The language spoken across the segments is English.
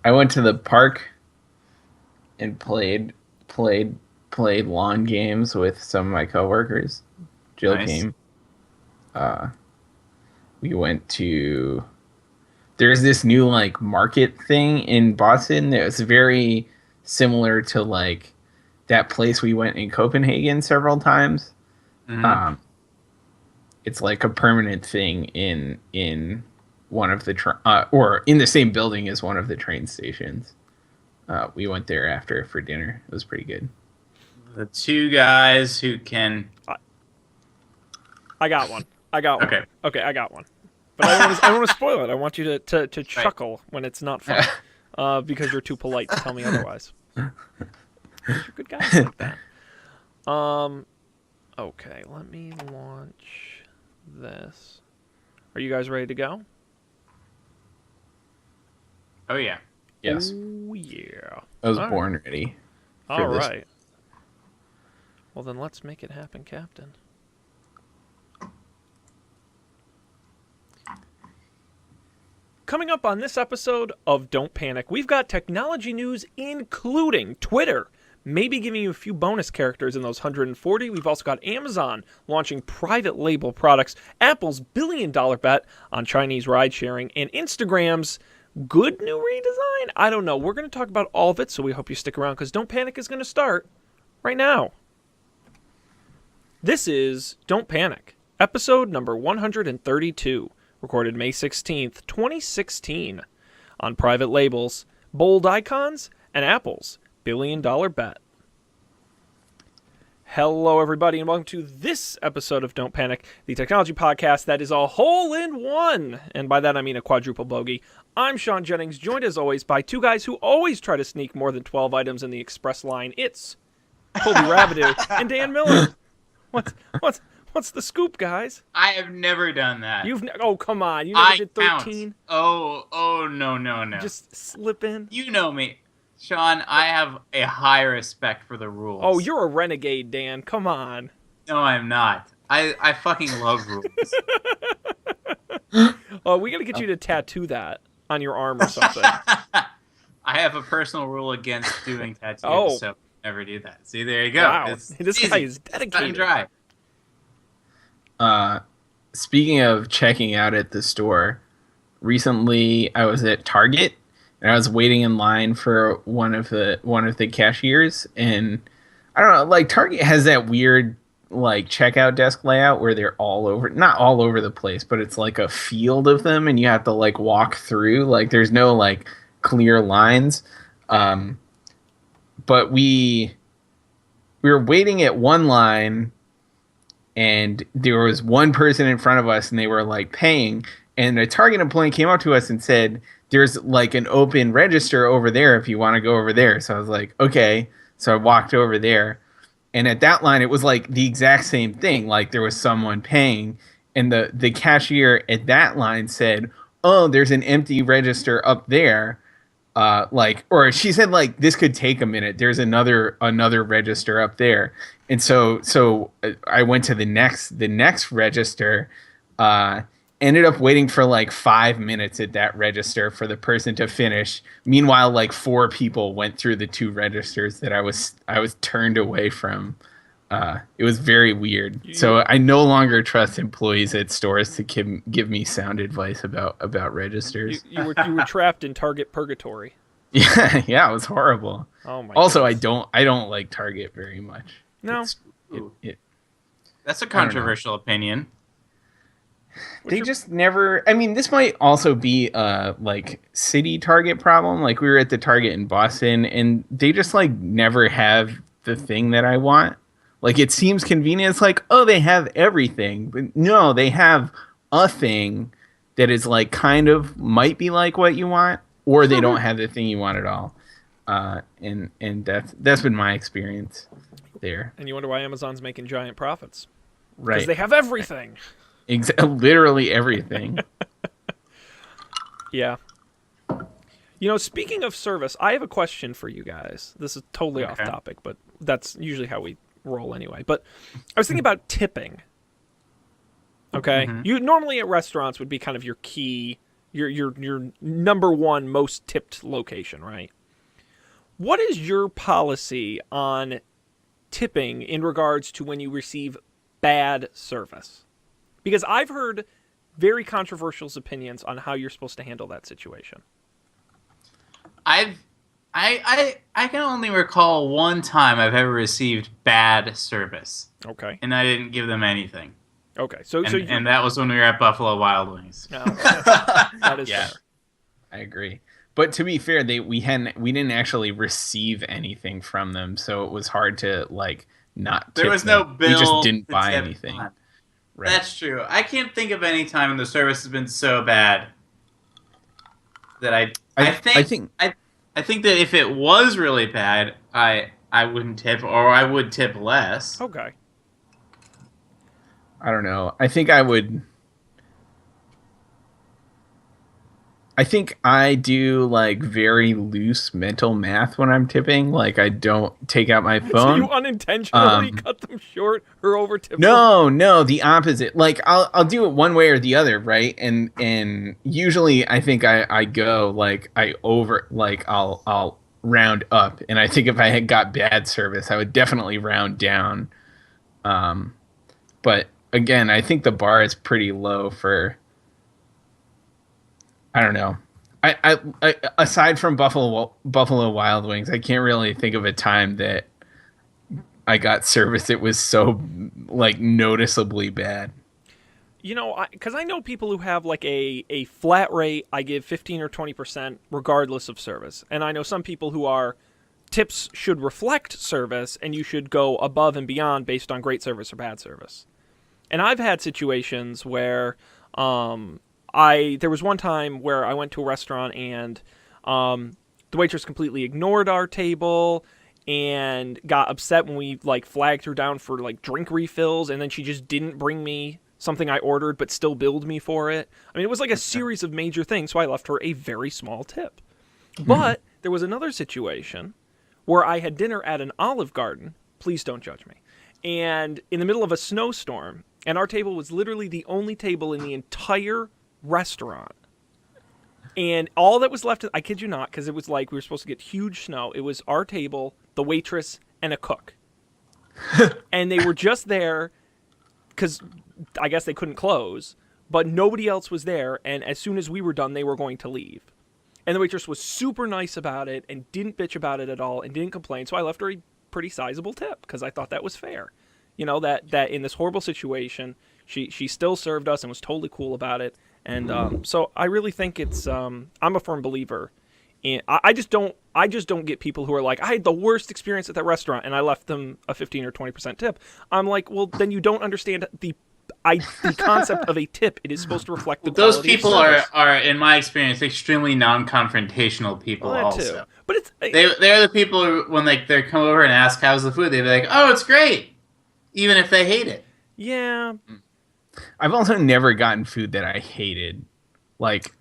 I went to the park and played lawn games with some of my coworkers. Jill Nice. came. Uh, we went to. There's this new like market thing in Boston that was very similar to like that place we went in Copenhagen several times. Hmm. Um, it's like a permanent thing in one of the or in the same building as one of the train stations. We went there after for dinner. It was pretty good. The two guys who can. I, I got one. I got one. Okay. Okay, I got one. But I don't want to spoil it. I want you to Right. chuckle when it's not funny, because you're too polite to tell me otherwise. You're good guys like that. Okay, let me launch this. Are you guys ready to go? Oh yeah. Yes, Oh, yeah. I was All right. born ready for All this. right. Well, then let's make it happen, Captain. Coming up on this episode of Don't Panic, we've got technology news including Twitter, maybe giving you a few bonus characters in those 140. We've also got Amazon launching private label products, Apple's billion-dollar bet on Chinese ride-sharing, and Instagram's good new redesign? I don't know. We're going to talk about all of it, so we hope you stick around because Don't Panic is going to start right now. This is Don't Panic, episode number 132, recorded May 16th, 2016, on private labels, bold icons, and Apple's billion-dollar bet. Hello, everybody, and welcome to this episode of Don't Panic, the technology podcast that is a hole-in-one, and by that I mean a quadruple bogey. I'm Sean Jennings, joined as always by two guys who always try to sneak more than 12 items in the express line. It's Colby Rabideau and Dan Miller. What's the scoop, guys? I have never done that. Oh, come on, you never I did count. 13. Oh no. Just slip in. You know me, Sean. I have a high respect for the rules. Oh, you're a renegade, Dan. Come on. No, I'm not. I fucking love rules. Oh, we gotta get you to tattoo that on your arm or something. I have a personal rule against doing tattoos, Oh. so never do that. See, there you go. Wow, It's this easy. guy is Cut and dedicated. dry. Speaking of checking out at the store, recently I was at Target and I was waiting in line for one of the cashiers, and I don't know, like Target has that weird like checkout desk layout where they're all over, not all over the place, but it's like a field of them and you have to like walk through, like there's no like clear lines. But we were waiting at one line and there was one person in front of us and they were like paying, and a Target employee came up to us and said, there's like an open register over there if you want to go over there. So I was like, okay. So I walked over there, and at that line it was like the exact same thing. Like there was someone paying, and the cashier at that line said, oh, there's an empty register up there. Or she said like, this could take a minute. There's another register up there. And so I went to the next register, ended up waiting for like 5 minutes at that register for the person to finish. Meanwhile, like 4 people went through the 2 registers that I was turned away from. It was very weird. So I no longer trust employees at stores to give me sound advice about registers. You were trapped in Target purgatory. Yeah, it was horrible. Oh my. Also, goodness. I don't like Target very much. No. That's a controversial opinion. They just never. I mean, this might also be a like city Target problem. Like we were at the Target in Boston, and they just like never have the thing that I want. Like it seems convenient. It's like, oh, they have everything, but no, they have a thing that is like kind of might be like what you want, or they don't have the thing you want at all. And that's been my experience there. And you wonder why Amazon's making giant profits. Right. Because they have everything. Literally everything. Yeah. You know, speaking of service, I have a question for you guys. This is totally off Okay. topic, but that's usually how we roll anyway. But I was thinking about tipping. Okay? Mhm. You normally at restaurants would be kind of your key your number one most tipped location, right? What is your policy on tipping in regards to when you receive bad service? Because I've heard very controversial opinions on how you're supposed to handle that situation. I can only recall one time I've ever received bad service, Okay. and I didn't give them anything. Okay. So And that was when we were at Buffalo Wild Wings. no, that is Yeah. fair. I agree. But to be fair, we didn't actually receive anything from them, so it was hard to like not. There tip was no them. bill. We just didn't to buy tip anything. on. Right. That's true. I can't think of any time when the service has been so bad that I think that if it was really bad, I wouldn't tip, or I would tip less. Okay. I don't know. I think I do like very loose mental math when I'm tipping. Like I don't take out my So phone. you unintentionally cut them short or over tip them? No, the opposite. Like I'll do it one way or the other, right? And usually I think I go like I'll round up, and I think if I had got bad service, I would definitely round down. But again, I think the bar is pretty low for. I don't know. I aside from Buffalo Wild Wings, I can't really think of a time that I got service that was so like noticeably bad. You know, because I know people who have like a flat rate. I give 15 or 20% regardless of service, and I know some people who are tips should reflect service, and you should go above and beyond based on great service or bad service. And I've had situations where there was one time where I went to a restaurant and the waitress completely ignored our table and got upset when we like flagged her down for like drink refills, and then she just didn't bring me something I ordered but still billed me for it. I mean, it was like a series of major things, so I left her a very small tip. But there was another situation where I had dinner at an Olive Garden. Please don't judge me. And in the middle of a snowstorm, and our table was literally the only table in the entire restaurant. And all that was left, I kid you not, because it was like we were supposed to get huge snow. It was our table, the waitress, and a cook. And they were just there because I guess they couldn't close, but nobody else was there. And as soon as we were done, they were going to leave. And the waitress was super nice about it and didn't bitch about it at all and didn't complain. So I left her a pretty sizable tip because I thought that was fair. You know, that in this horrible situation, she still served us and was totally cool about it. And so I really think it's I'm a firm believer in I just don't get people who are like, I had the worst experience at that restaurant and I left them a 15 or 20% tip. I'm like, well, then you don't understand the concept of a tip. It is supposed to reflect the Those quality of people service. are, in my experience, extremely non-confrontational people. Well, that also, too. But it's they're the people who, when they come over and ask how's the food, they'd be like, "Oh, it's great," even if they hate it. yeah. I've also never gotten food that I hated, like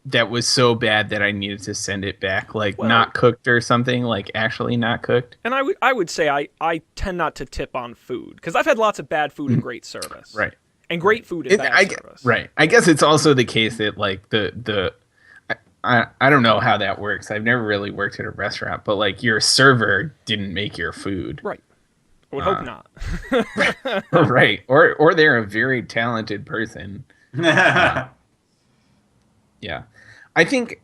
that was so bad that I needed to send it back, like Well- not cooked or something, like actually not cooked. And I would say I tend not to tip on food because I've had lots of bad food and great service. Right. And great food and bad service. Right. I guess it's also the case that like I don't know how that works. I've never really worked at a restaurant, but like your server didn't make your food. Right. I would hope not. Right. Or they're a very talented person. Yeah. I think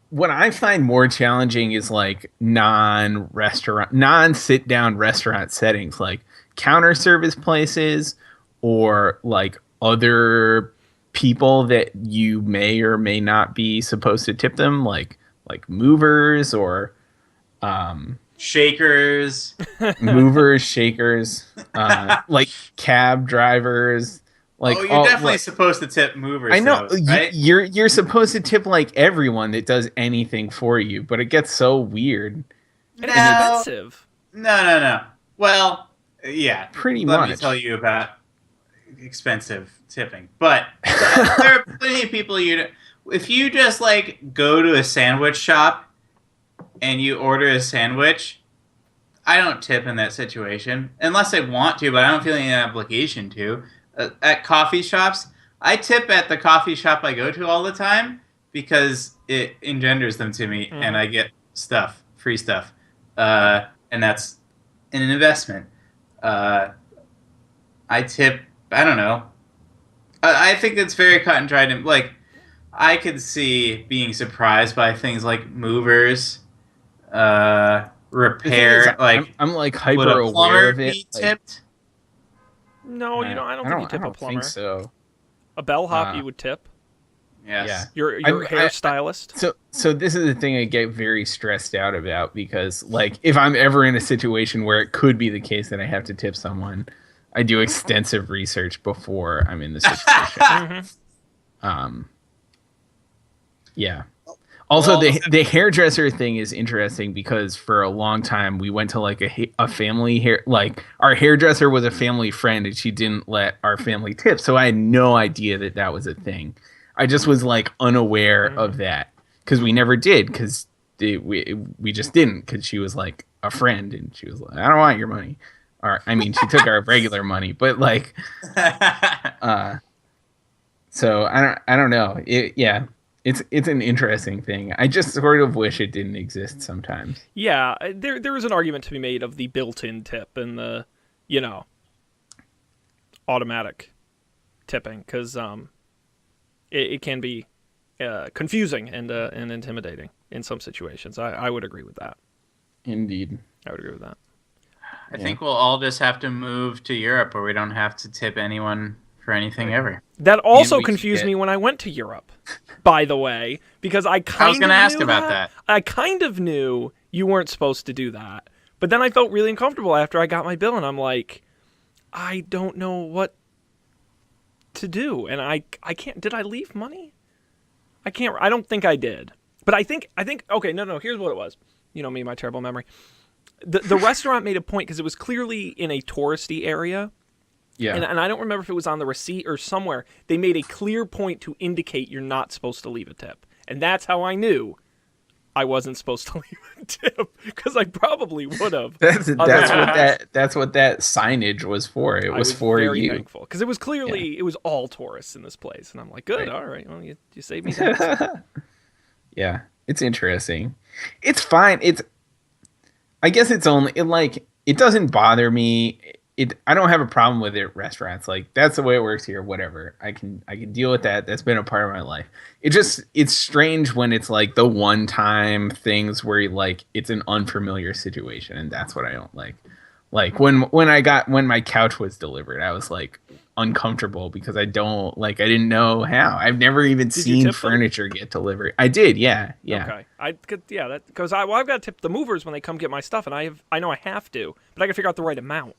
what I find more challenging is like non-sit-down restaurant settings, like counter service places or like other people that you may or may not be supposed to tip them, like movers or Shakers. shakers, like cab drivers. Like, you're definitely supposed to tip movers. I know, though, right? you're supposed to tip like everyone that does anything for you, but it gets so weird. And No. it's expensive. No. Well, yeah. Pretty Let me much. tell you about expensive tipping. But there are plenty of people if you just like go to a sandwich shop and you order a sandwich, I don't tip in that situation unless I want to, but I don't feel any obligation to. At coffee shops, I tip at the coffee shop I go to all the time because it engenders them to me, and I get free stuff, and that's an investment. I tip. I don't know. I think it's very cut and dried. And like, I could see being surprised by things like movers, repair. I'm like would hyper a aware plumber of it. be tipped? No, you don't. I don't think you tip a plumber. Think so. A bellhop you would tip. Yes. Your hairstylist. So this is the thing I get very stressed out about, because like if I'm ever in a situation where it could be the case that I have to tip someone, I do extensive research before I'm in the situation. Yeah. Also, the hairdresser thing is interesting because for a long time we went to like a family hair, like our hairdresser was a family friend and she didn't let our family tip, so I had no idea that that was a thing. I just was like unaware of that because we never did, because we just didn't, because she was like a friend and she was like, I don't want your money. Or I mean, she took our regular money, but like, so I don't know. It's an interesting thing. I just sort of wish it didn't exist sometimes. Yeah, there is an argument to be made of the built-in tip and the, automatic tipping, because it can be confusing and intimidating in some situations. I would agree with that. Indeed. I would agree with that. I think we'll all just have to move to Europe where we don't have to tip anyone for anything ever. That also confused me when I went to Europe, by the way, because I was going to ask about that. I kind of knew you weren't supposed to do that, but then I felt really uncomfortable after I got my bill, and I'm like, I don't know what to do, and I can't. Did I leave money? I can't. I don't think I did, but I think. Okay, no. Here's what it was. You know me, my terrible memory. The restaurant made a point because it was clearly in a touristy area. Yeah. And I don't remember if it was on the receipt or somewhere. They made a clear point to indicate you're not supposed to leave a tip. And that's how I knew I wasn't supposed to leave a tip, because I probably would have. That's what that signage was for. It was for very you. Thankful, because it was clearly it was all tourists in this place, and I'm like, good, all right, well, you saved me that. Yeah, it's interesting. It's fine. I guess it's only it doesn't bother me. I don't have a problem with it at restaurants. Like, that's the way it works here. Whatever. I can deal with that. That's been a part of my life. It's strange when it's like the one time things where it's an unfamiliar situation, and that's what I don't like. Like when my couch was delivered, I was like uncomfortable because I didn't know how. I've never even seen furniture get delivered. I did, yeah. Okay, because I've got to tip the movers when they come get my stuff, and I know I have to, but I got to figure out the right amount.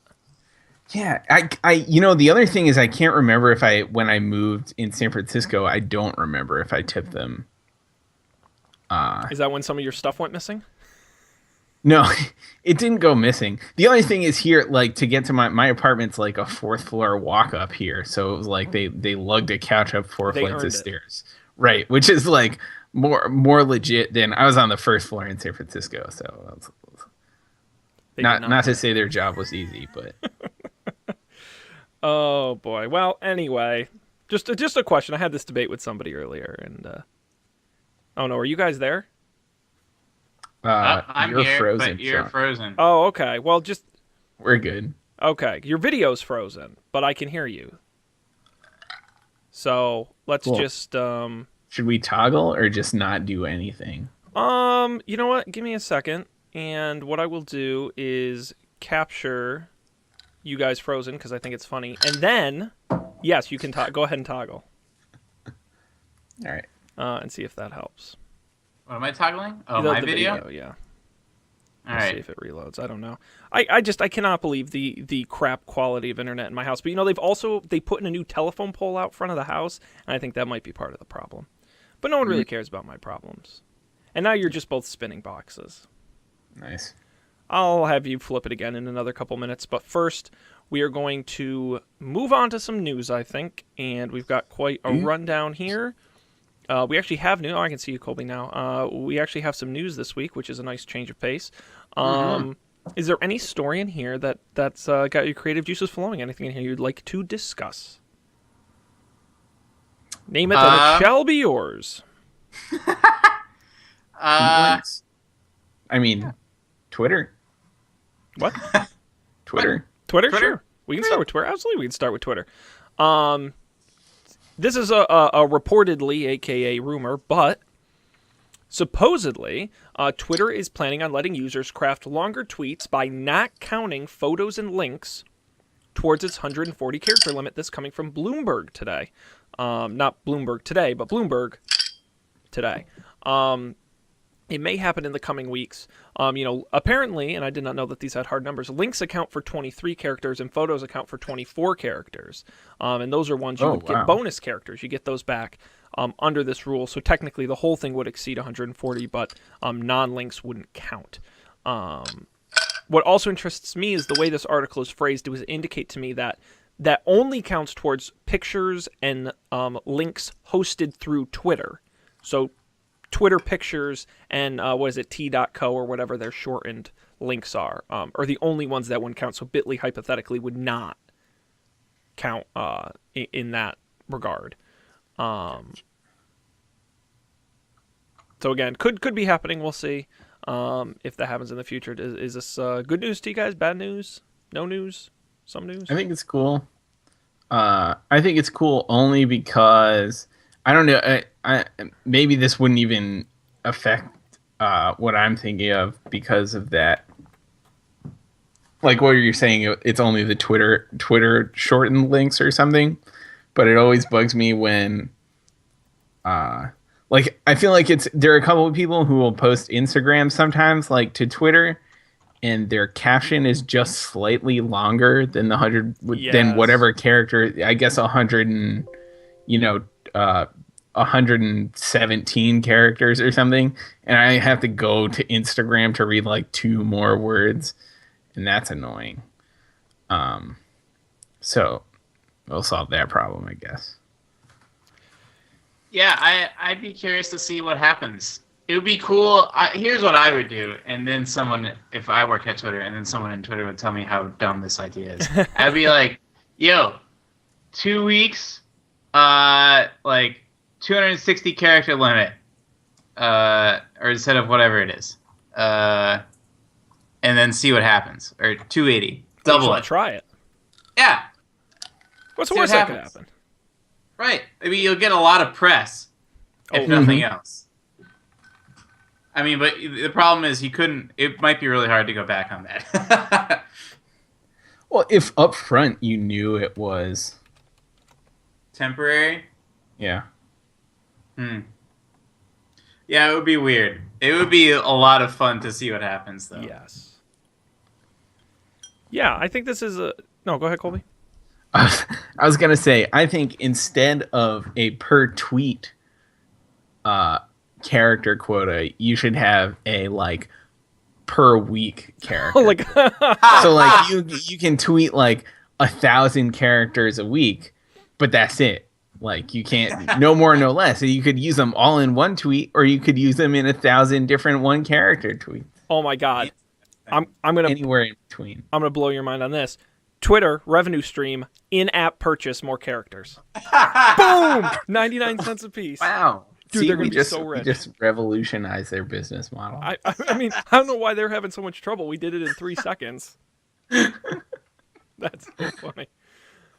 Yeah, the other thing is I can't remember when I moved in San Francisco, I don't remember if I tipped them. Is that when some of your stuff went missing? No, it didn't go missing. The only thing is here, like, to get to my apartment's like a 4th floor walk up here. So it was like they lugged a couch up 4 flights of stairs. Right, which is like more legit than I was on the 1st floor in San Francisco. So not to say their job was easy, but oh boy. Well, anyway, just a question. I had this debate with somebody earlier, and oh no, are you guys there? I'm you're here, frozen, but you're Sean. frozen. Oh, okay. Well, we're good. Okay, your video's frozen, but I can hear you. So let's just Should we toggle or just not do anything? You know what? Give me a second, and what I will do is capture you guys frozen, because I think it's funny, and then yes, you can go ahead and toggle. All right. And see if that helps. What am I toggling? Oh, my video? Yeah. All Let's right. see if it reloads. I don't know. I cannot believe the crap quality of internet in my house. But they put in a new telephone pole out front of the house, and I think that might be part of the problem. But no one really cares about my problems. And now you're just both spinning boxes. Nice. I'll have you flip it again in another couple minutes. But first, we are going to move on to some news, I think. And we've got quite a rundown here. We actually have news. Oh, I can see you, Colby, now. We actually have some news this week, which is a nice change of pace. Is there any story in here that's got your creative juices flowing? Anything in here you'd like to discuss? Name it, and it shall be yours. Links? I mean, Twitter. What? Twitter. Twitter? Twitter? Sure. We can start with Twitter. Absolutely, we can start with Twitter. This is a reportedly, aka rumor, but supposedly, Twitter is planning on letting users craft longer tweets by not counting photos and links towards its 140 character limit. This coming from Bloomberg today. Not Bloomberg today, but Bloomberg today. It may happen in the coming weeks. Apparently, and I did not know that these had hard numbers, links account for 23 characters and photos account for 24 characters. And those are ones you would get bonus characters. You get those back under this rule. So technically the whole thing would exceed 140, but non-links wouldn't count. What also interests me is the way this article is phrased. It would indicate to me that only counts towards pictures and links hosted through Twitter. So Twitter pictures and t.co or whatever their shortened links are the only ones that wouldn't count. So Bitly hypothetically would not count in that regard. So again, could be happening. We'll see if that happens in the future. Is this good news to you guys? Bad news? No news? Some news? I think it's cool. I think it's cool only because I don't know. I maybe this wouldn't even affect what I'm thinking of because of that. Like what you're saying, it's only the Twitter shortened links or something. But it always bugs me when, I feel like there are a couple of people who will post Instagram sometimes, like to Twitter, and their caption is just slightly longer than the 100 than whatever character. I guess 117 characters or something, and I have to go to Instagram to read like 2 more words, and that's annoying. So we'll solve that problem, I guess. Yeah, I'd be curious to see what happens. It would be cool. Here's what I would do, and then someone, if I worked at Twitter, and then someone in Twitter would tell me how dumb this idea is. I'd be like, yo, 2 weeks, 260 character limit, or instead of whatever it is, and then see what happens, or 280, double it. Try it. Yeah. What's the worst that could happen? Right. I mean, you'll get a lot of press, if nothing else. I mean, but the problem is it might be really hard to go back on that. Well, if up front you knew it was temporary. Yeah. Yeah, it would be weird. It would be a lot of fun to see what happens, though. Yes. Yeah, I think this is No, go ahead, Colby. I was going to say, I think instead of a per tweet character quota, you should have a, per week character. So, you can tweet, 1,000 characters a week, but that's it. You can't, no more, no less. So you could use them all in one tweet, or you could use them in 1,000 different one-character tweets. Oh, my God. I'm gonna anywhere in between. I'm gonna blow your mind on this. Twitter revenue stream, in-app purchase, more characters. Boom! 99 cents a piece. Wow. Dude, they're going to be so rich. We just revolutionized their business model. I mean, I don't know why they're having so much trouble. We did it in 3 seconds. That's so funny.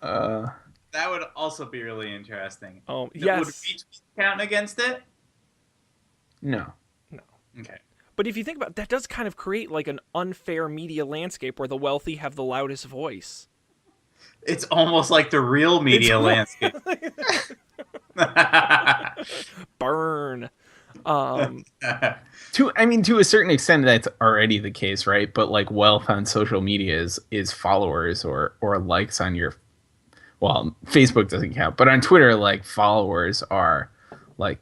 That would also be really interesting. Oh, yes. Would retweets count against it? No. Okay. But if you think about it, that does kind of create an unfair media landscape where the wealthy have the loudest voice. It's almost like the real media landscape. Burn. To a certain extent, that's already the case, right? But wealth on social media is followers or likes on your. Well, Facebook doesn't count, but on Twitter, followers are.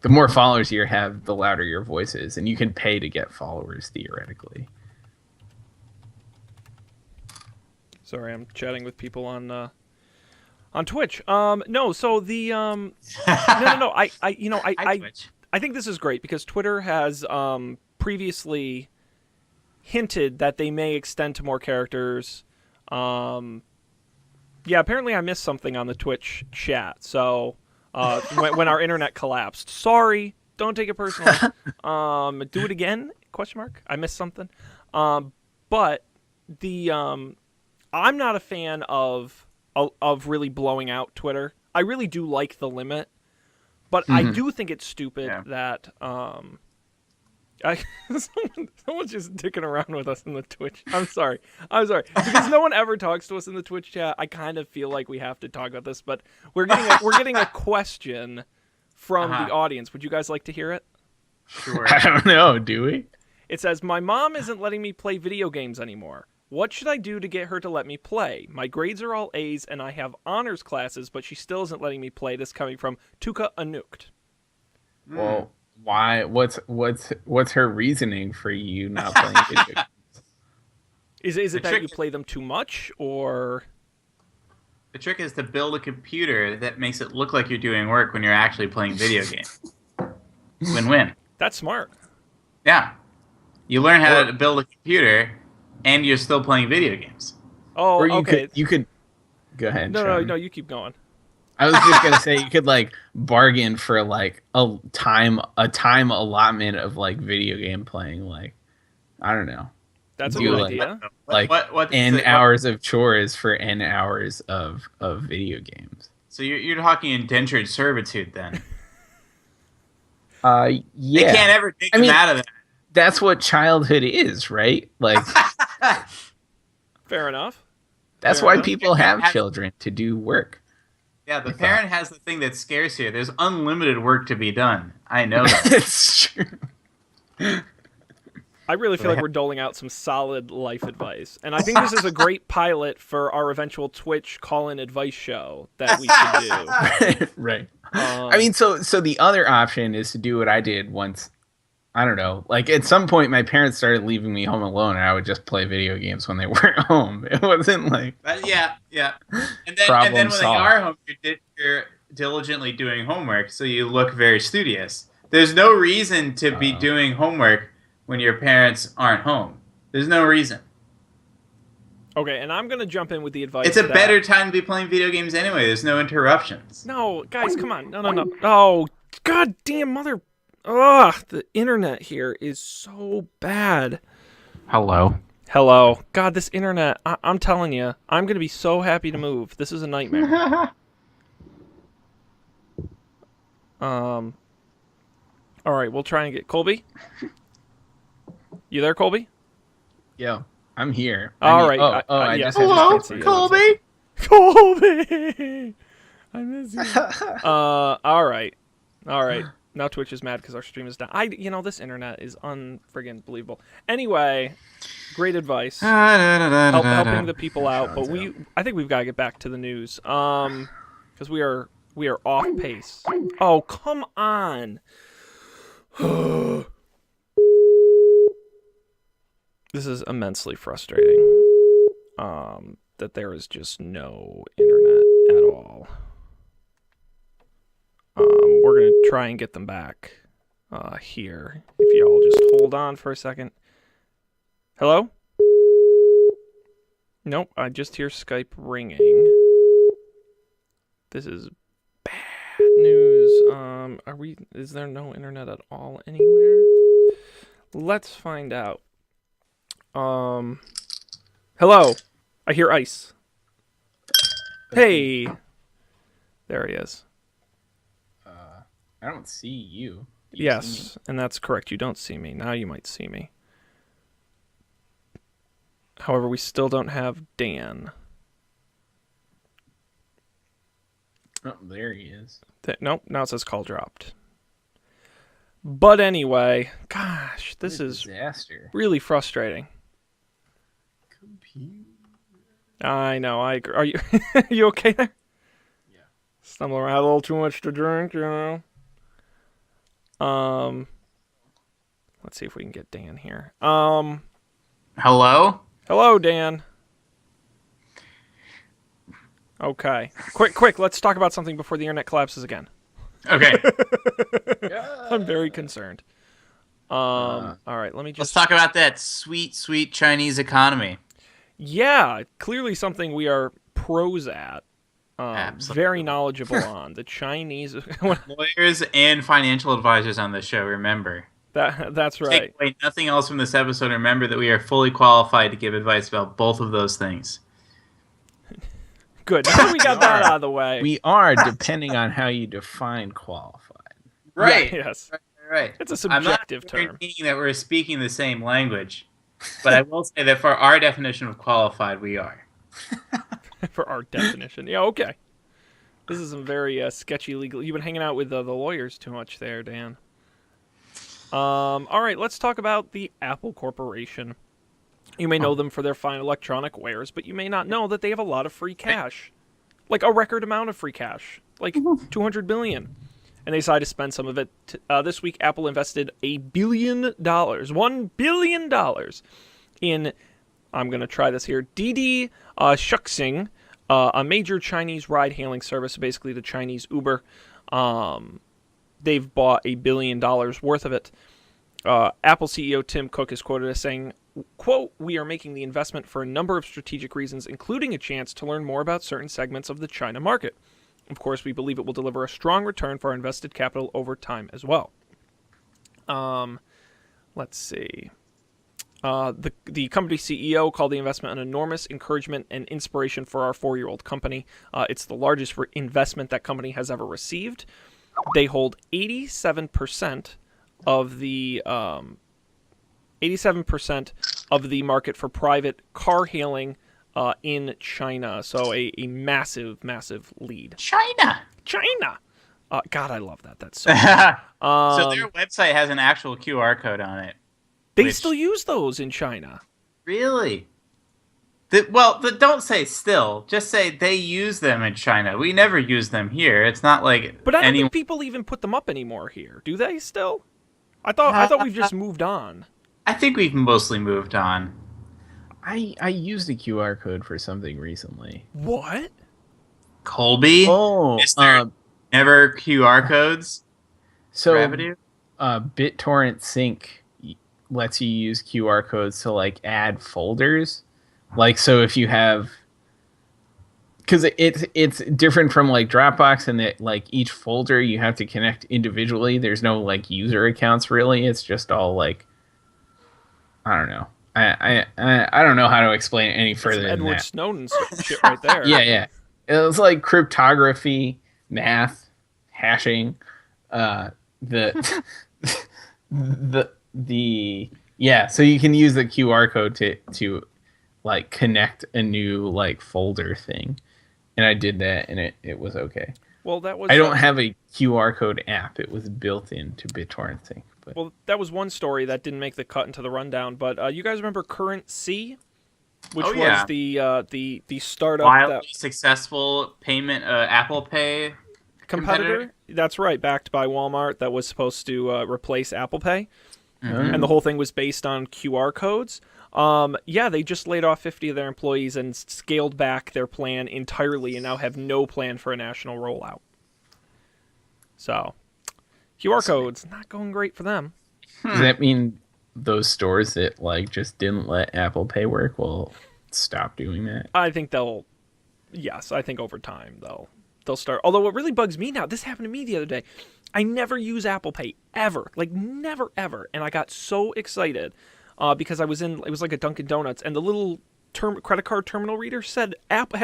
The more followers you have, the louder your voice is, and you can pay to get followers theoretically. Sorry, I'm chatting with people on Twitch. No, so the no. I think this is great because Twitter has previously hinted that they may extend to more characters. Yeah, apparently I missed something on the Twitch chat. So when our internet collapsed, sorry, Don't take it personally. Do it again? Question mark. I missed something. But the I'm not a fan of really blowing out Twitter. I really do like the limit, but I do think it's stupid that someone's just dicking around with us in the Twitch. I'm sorry because no one ever talks to us in the Twitch chat. I kind of feel like we have to talk about this, but we're getting a question from the audience. Would you guys like to hear it? Sure. I don't know. Do we? It says, my mom isn't letting me play video games anymore. What should I do to get her to let me play? My grades are all A's and I have honors classes, but she still isn't letting me play. This coming from Tuka Anuked. Well, why? What's her reasoning for you not playing video games? Is it that you play them too much, or? The trick is to build a computer that makes it look like you're doing work when you're actually playing video games. Win-win. That's smart. Yeah. You learn how to build a computer, and you're still playing video games. Oh, Or okay. You could go ahead. No, you keep going. I was just gonna say you could like bargain for like a time allotment of like video game playing. Like, I don't know. That's a Do good like- idea. Like n hours of chores for n hours of video games. So you're talking indentured servitude then. Yeah. They can't ever take them out of that. That's what childhood is, right? Like, Fair enough. that's Fair why enough. people have children, to do work. Yeah, the parent has the thing that scares you. There's unlimited work to be done. I know that. It's true. I really feel like we're doling out some solid life advice. And I think this is a great pilot for our eventual Twitch call-in advice show that we should do. Right. I mean, so the other option is to do what I did once. I don't know. Like, at some point, my parents started leaving me home alone, and I would just play video games when they weren't home. It wasn't like... Yeah. And then Problem when solved. they are home, you're diligently doing homework, so you look very studious. There's no reason to be doing homework when your parents aren't home. There's no reason. Okay, and I'm going to jump in with the advice It's a that- better time to be playing video games anyway. There's no interruptions. No, guys, come on. No. Oh, goddamn mother... Ugh, the internet here is so bad. Hello. God, this internet, I'm telling you, I'm going to be so happy to move. This is a nightmare. All right, we'll try and get... Colby? You there, Colby? Yo, I'm here. All I right. mean, I yeah. just Hello, can't see you. Colby? Colby! I miss you. All right. Now Twitch is mad because our stream is down. This internet is unfriggin' believable. Anyway, great advice. Helping the people out, but I think we've got to get back to the news. Because we are off pace. Oh, come on. This is immensely frustrating. That there is just no internet at all. We're going to try and get them back here. If y'all just hold on for a second. Hello? Nope, I just hear Skype ringing. This is bad news. Is there no internet at all anywhere? Let's find out. Hello? I hear ice. Hey! There he is. I don't see you. Do you see Yes, and that's correct. You don't see me. Now you might see me. However, we still don't have Dan. me? Oh, there he is. Nope, now it says call dropped. But anyway, gosh, this What a is disaster. really frustrating. I know, I agree. Are you, you okay there? Yeah. Stumbling around, had a little too much to drink, you know? Let's see if we can get Dan here. Hello? Hello, Dan. Okay. Quick, let's talk about something before the internet collapses again. Okay. I'm very concerned. All right, let me Let's just... talk about that sweet, sweet Chinese economy. Yeah, clearly something we are pros at. Absolutely. very knowledgeable on the Chinese. Lawyers and financial advisors on the show, remember. That's right. Take away nothing else from this episode. Remember that we are fully qualified to give advice about both of those things. Good. Now that we got that out of the way. We are, depending on how you define qualified. Right. Yeah, yes. Right. It's a subjective I'm term. not guaranteeing that we're speaking the same language, but I will say that for our definition of qualified, we are. For our definition. Yeah, okay. This is some very sketchy legal. You've been hanging out with the lawyers too much there, Dan. All right, let's talk about the Apple Corporation. You may know them for their fine electronic wares, but you may not know that they have a lot of free cash. Like a record amount of free cash. Like $200 billion. And they decided to spend some of it. This week, Apple invested $1 billion. $1 billion in, I'm going to try this here, Didi Chuxing, a major Chinese ride-hailing service, basically the Chinese Uber. They've bought $1 billion worth of it. Apple CEO Tim Cook is quoted as saying, quote, "We are making the investment for a number of strategic reasons, including a chance to learn more about certain segments of the China market. Of course, we believe it will deliver a strong return for our invested capital over time as well." Let's see. The company CEO called the investment an enormous encouragement and inspiration for our 4-year-old company. It's the largest investment that company has ever received. They hold 87% of the 87% of the market for private car hailing in China. So a massive, massive lead. China. God, I love that. That's so. So their website has an actual QR code on it. They still use those in China. Really? Don't say still. Just say they use them in China. We never use them here. It's not like. But I don't think people even put them up anymore here. Do they still? I thought we've just moved on. I think we've mostly moved on. I used a QR code for something recently. What? Colby? Oh, Is there never QR codes? so Revenue? BitTorrent Sync lets you use QR codes to like add folders. Like, so if you have, because it's different from like Dropbox in that like each folder you have to connect individually. There's no like user accounts really. It's just all like, I don't know. I don't know how to explain it any further than Edward that. Snowden shit right there. Yeah. It was like cryptography, math, hashing, the yeah. So you can use the QR code to like connect a new like folder thing, and I did that, and it was okay. Well, that was. I don't have a QR code app. It was built into BitTorrent Sync. But. Well, that was one story that didn't make the cut into the rundown. But you guys remember Currency, which was the startup wildly successful payment Apple Pay competitor. That's right, backed by Walmart. That was supposed to replace Apple Pay, Mm-hmm. and the whole thing was based on QR codes. They just laid off 50 of their employees and scaled back their plan entirely, and now have no plan for a national rollout. So, QR codes not going great for them. Does that mean those stores that like just didn't let Apple Pay work will stop doing that? I think I think over time they'll start. Although what really bugs me now, this happened to me the other day. I never use Apple Pay ever, like never ever, and I got so excited because it was like a Dunkin' Donuts, and the little credit card terminal reader had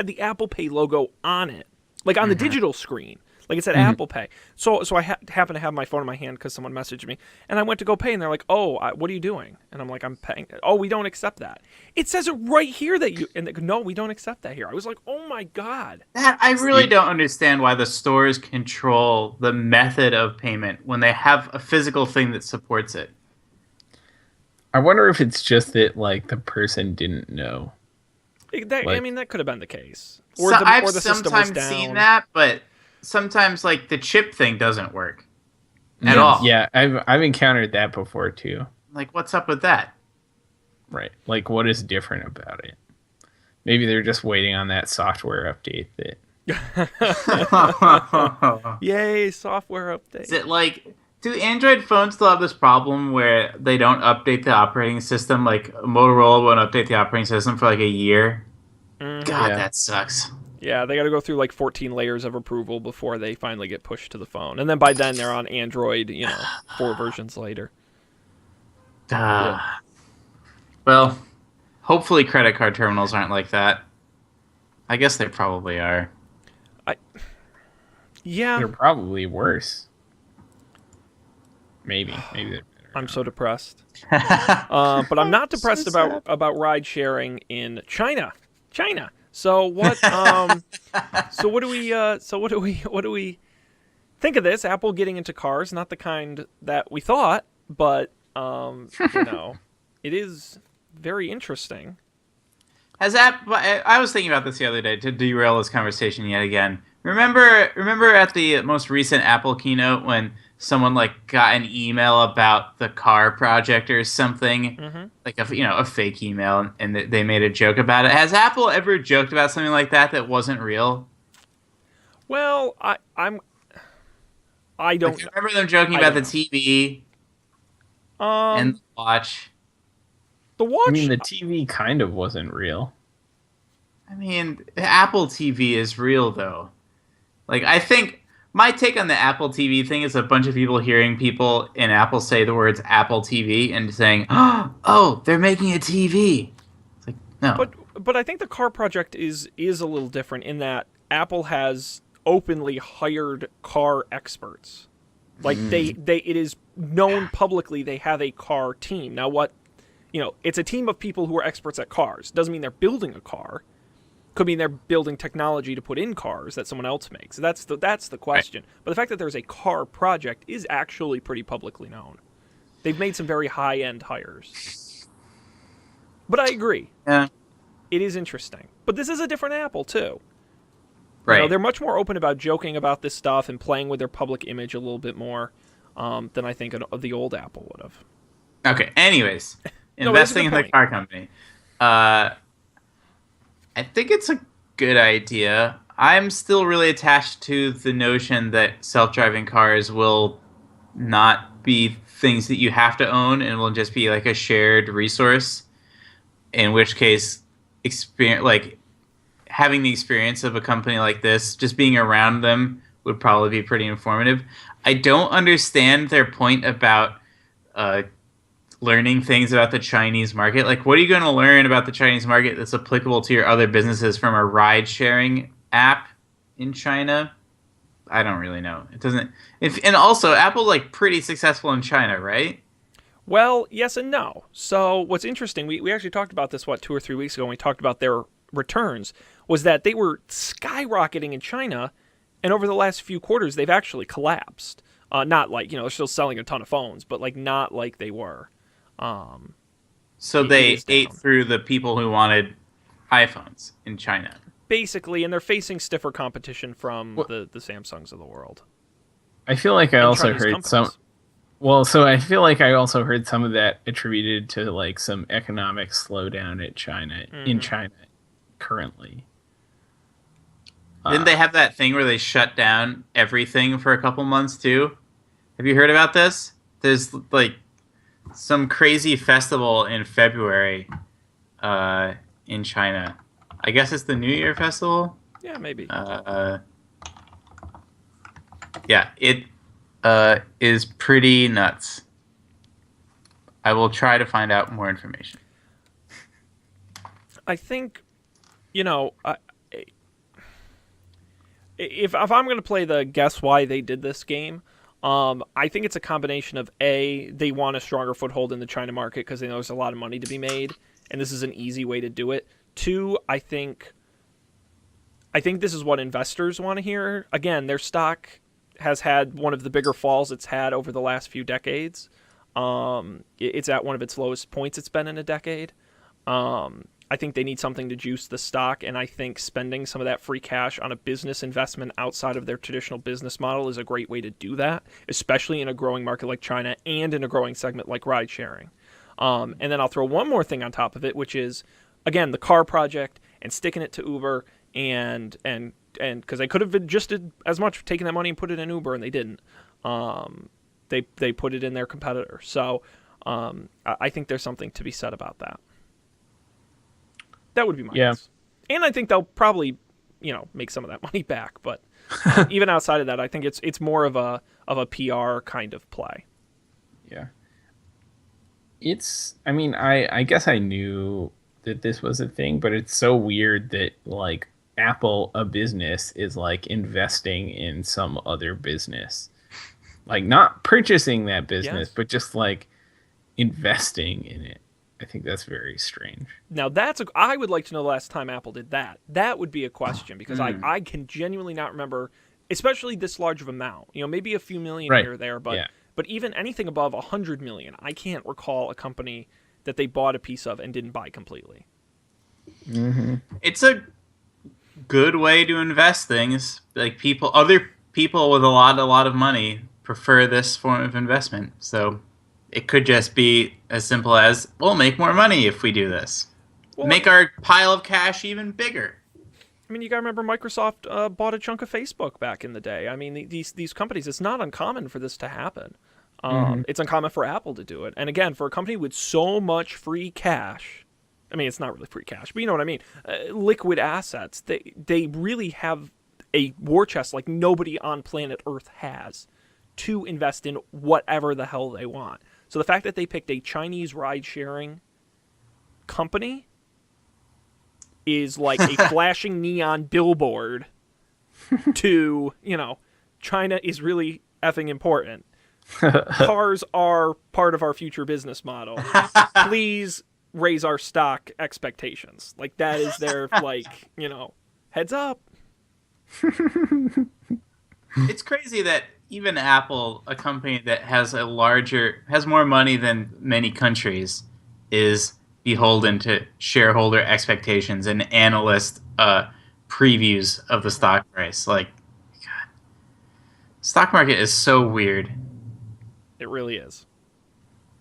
the Apple Pay logo on it, like on the digital screen. Like it said Apple Pay. So I happened to have my phone in my hand because someone messaged me. And I went to go pay, and they're like, "Oh, what are you doing?" And I'm like, "I'm paying." "Oh, we don't accept that." It says it right here that you... And they go, "No, we don't accept that here." I was like, "Oh, my God." I really don't understand why the stores control the method of payment when they have a physical thing that supports it. I wonder if it's just that like the person didn't know. That could have been the case. I've the system was sometimes down. seen that, but... Sometimes, like, the chip thing doesn't work at all. Yeah, I've encountered that before, too. Like, what's up with that? Right. Like, what is different about it? Maybe they're just waiting on that software update that... Yay, software update. Is it like... Do Android phones still have this problem where they don't update the operating system? Like, Motorola won't update the operating system for, like, a year? Mm-hmm. God, Yeah. that sucks. Yeah, they got to go through like 14 layers of approval before they finally get pushed to the phone. And then by then they're on Android, 4 versions later. Yep. Well, hopefully credit card terminals aren't like that. I guess they probably are. Yeah. They're probably worse. Maybe they're better. I'm so depressed. But I'm not depressed sad. about ride sharing in China. So what so what do we think of this? Apple getting into cars, not the kind that we thought, but it is very interesting. I was thinking about this the other day to derail this conversation yet again. Remember at the most recent Apple keynote when someone got an email about the car project or something, like a fake email, and they made a joke about it. Has Apple ever joked about something like that wasn't real? Well, I don't remember them joking about the TV and the watch. The watch. I mean, the TV kind of wasn't real. I mean, the Apple TV is real though. I think my take on the Apple TV thing is a bunch of people hearing people in Apple say the words Apple TV and saying, "Oh, they're making a TV." It's like, no. But I think the car project is a little different in that Apple has openly hired car experts. It is known publicly they have a car team. Now it's a team of people who are experts at cars. Doesn't mean they're building a car. Could mean they're building technology to put in cars that someone else makes. That's the question. Right. But the fact that there's a car project is actually pretty publicly known. They've made some very high-end hires. But I agree. Yeah. It is interesting. But this is a different Apple, too. Right. They're much more open about joking about this stuff and playing with their public image a little bit more than I think the old Apple would have. Okay, anyways. Investing in the car company. I think it's a good idea. I'm still really attached to the notion that self-driving cars will not be things that you have to own and will just be like a shared resource. In which case, having the experience of a company like this, just being around them would probably be pretty informative. I don't understand their point about learning things about the Chinese market. What are you going to learn about the Chinese market that's applicable to your other businesses from a ride-sharing app in China? I don't really know. It doesn't. And also, Apple pretty successful in China, right? Well, yes and no. So what's interesting, we actually talked about this 2 or 3 weeks ago when we talked about their returns, was that they were skyrocketing in China, and over the last few quarters they've actually collapsed. Not they're still selling a ton of phones, but not like they were. So they ate through the people who wanted iPhones in China. Basically, and they're facing stiffer competition from the Samsungs of the world. I feel like I also Chinese heard companies. I feel like I also heard some of that attributed to some economic slowdown at China in China currently. Didn't they have that thing where they shut down everything for a couple months too? Have you heard about this? There's some crazy festival in February in China. I guess it's the New Year festival? Yeah, maybe. Yeah, it is pretty nuts. I will try to find out more information. I think, if I'm going to play the guess why they did this game, I think it's a combination of A, they want a stronger foothold in the China market because they know there's a lot of money to be made, and this is an easy way to do it. 2, I think this is what investors want to hear. Again, their stock has had one of the bigger falls it's had over the last few decades. It's at one of its lowest points it's been in a decade. I think they need something to juice the stock, and I think spending some of that free cash on a business investment outside of their traditional business model is a great way to do that, especially in a growing market like China and in a growing segment like ride sharing. And then I'll throw one more thing on top of it, which is, again, the car project and sticking it to Uber, and because they could have been just as much taking that money and put it in Uber, and they didn't. They put it in their competitor. So I think there's something to be said about that. That would be my guess. And I think they'll probably make some of that money back. But even outside of that, I think it's more of a PR kind of play. Yeah. I mean, I guess I knew that this was a thing, but it's so weird that like Apple, a business, is like investing in some other business. Like not purchasing that business, Yes. but just like investing in it. I think that's very strange. Now I would like to know the last time Apple did that. That would be a question because I can genuinely not remember, especially this large of amount. Maybe a few million Right. here or there, but Yeah. but even anything above 100 million, I can't recall a company that they bought a piece of and didn't buy completely. It's a good way to invest things. Like other people with a lot of money prefer this form of investment. So it could just be as simple as we'll make more money if we do this. Well, Make our pile of cash even bigger. I mean, you got to remember Microsoft bought a chunk of Facebook back in the day. I mean, these companies, it's not uncommon for this to happen. It's uncommon for Apple to do it. And again, for a company with so much free cash, I mean, it's not really free cash, but you know what I mean, liquid assets, they really have a war chest like nobody on planet Earth has to invest in whatever the hell they want. So the fact that they picked a Chinese ride-sharing company is like a flashing neon billboard to, China is really effing important. Cars are part of our future business model. Please raise our stock expectations. Like that is their heads up. It's crazy that even Apple, a company that has more money than many countries, is beholden to shareholder expectations and analyst previews of the stock price. Like, God, stock market is so weird. It really is.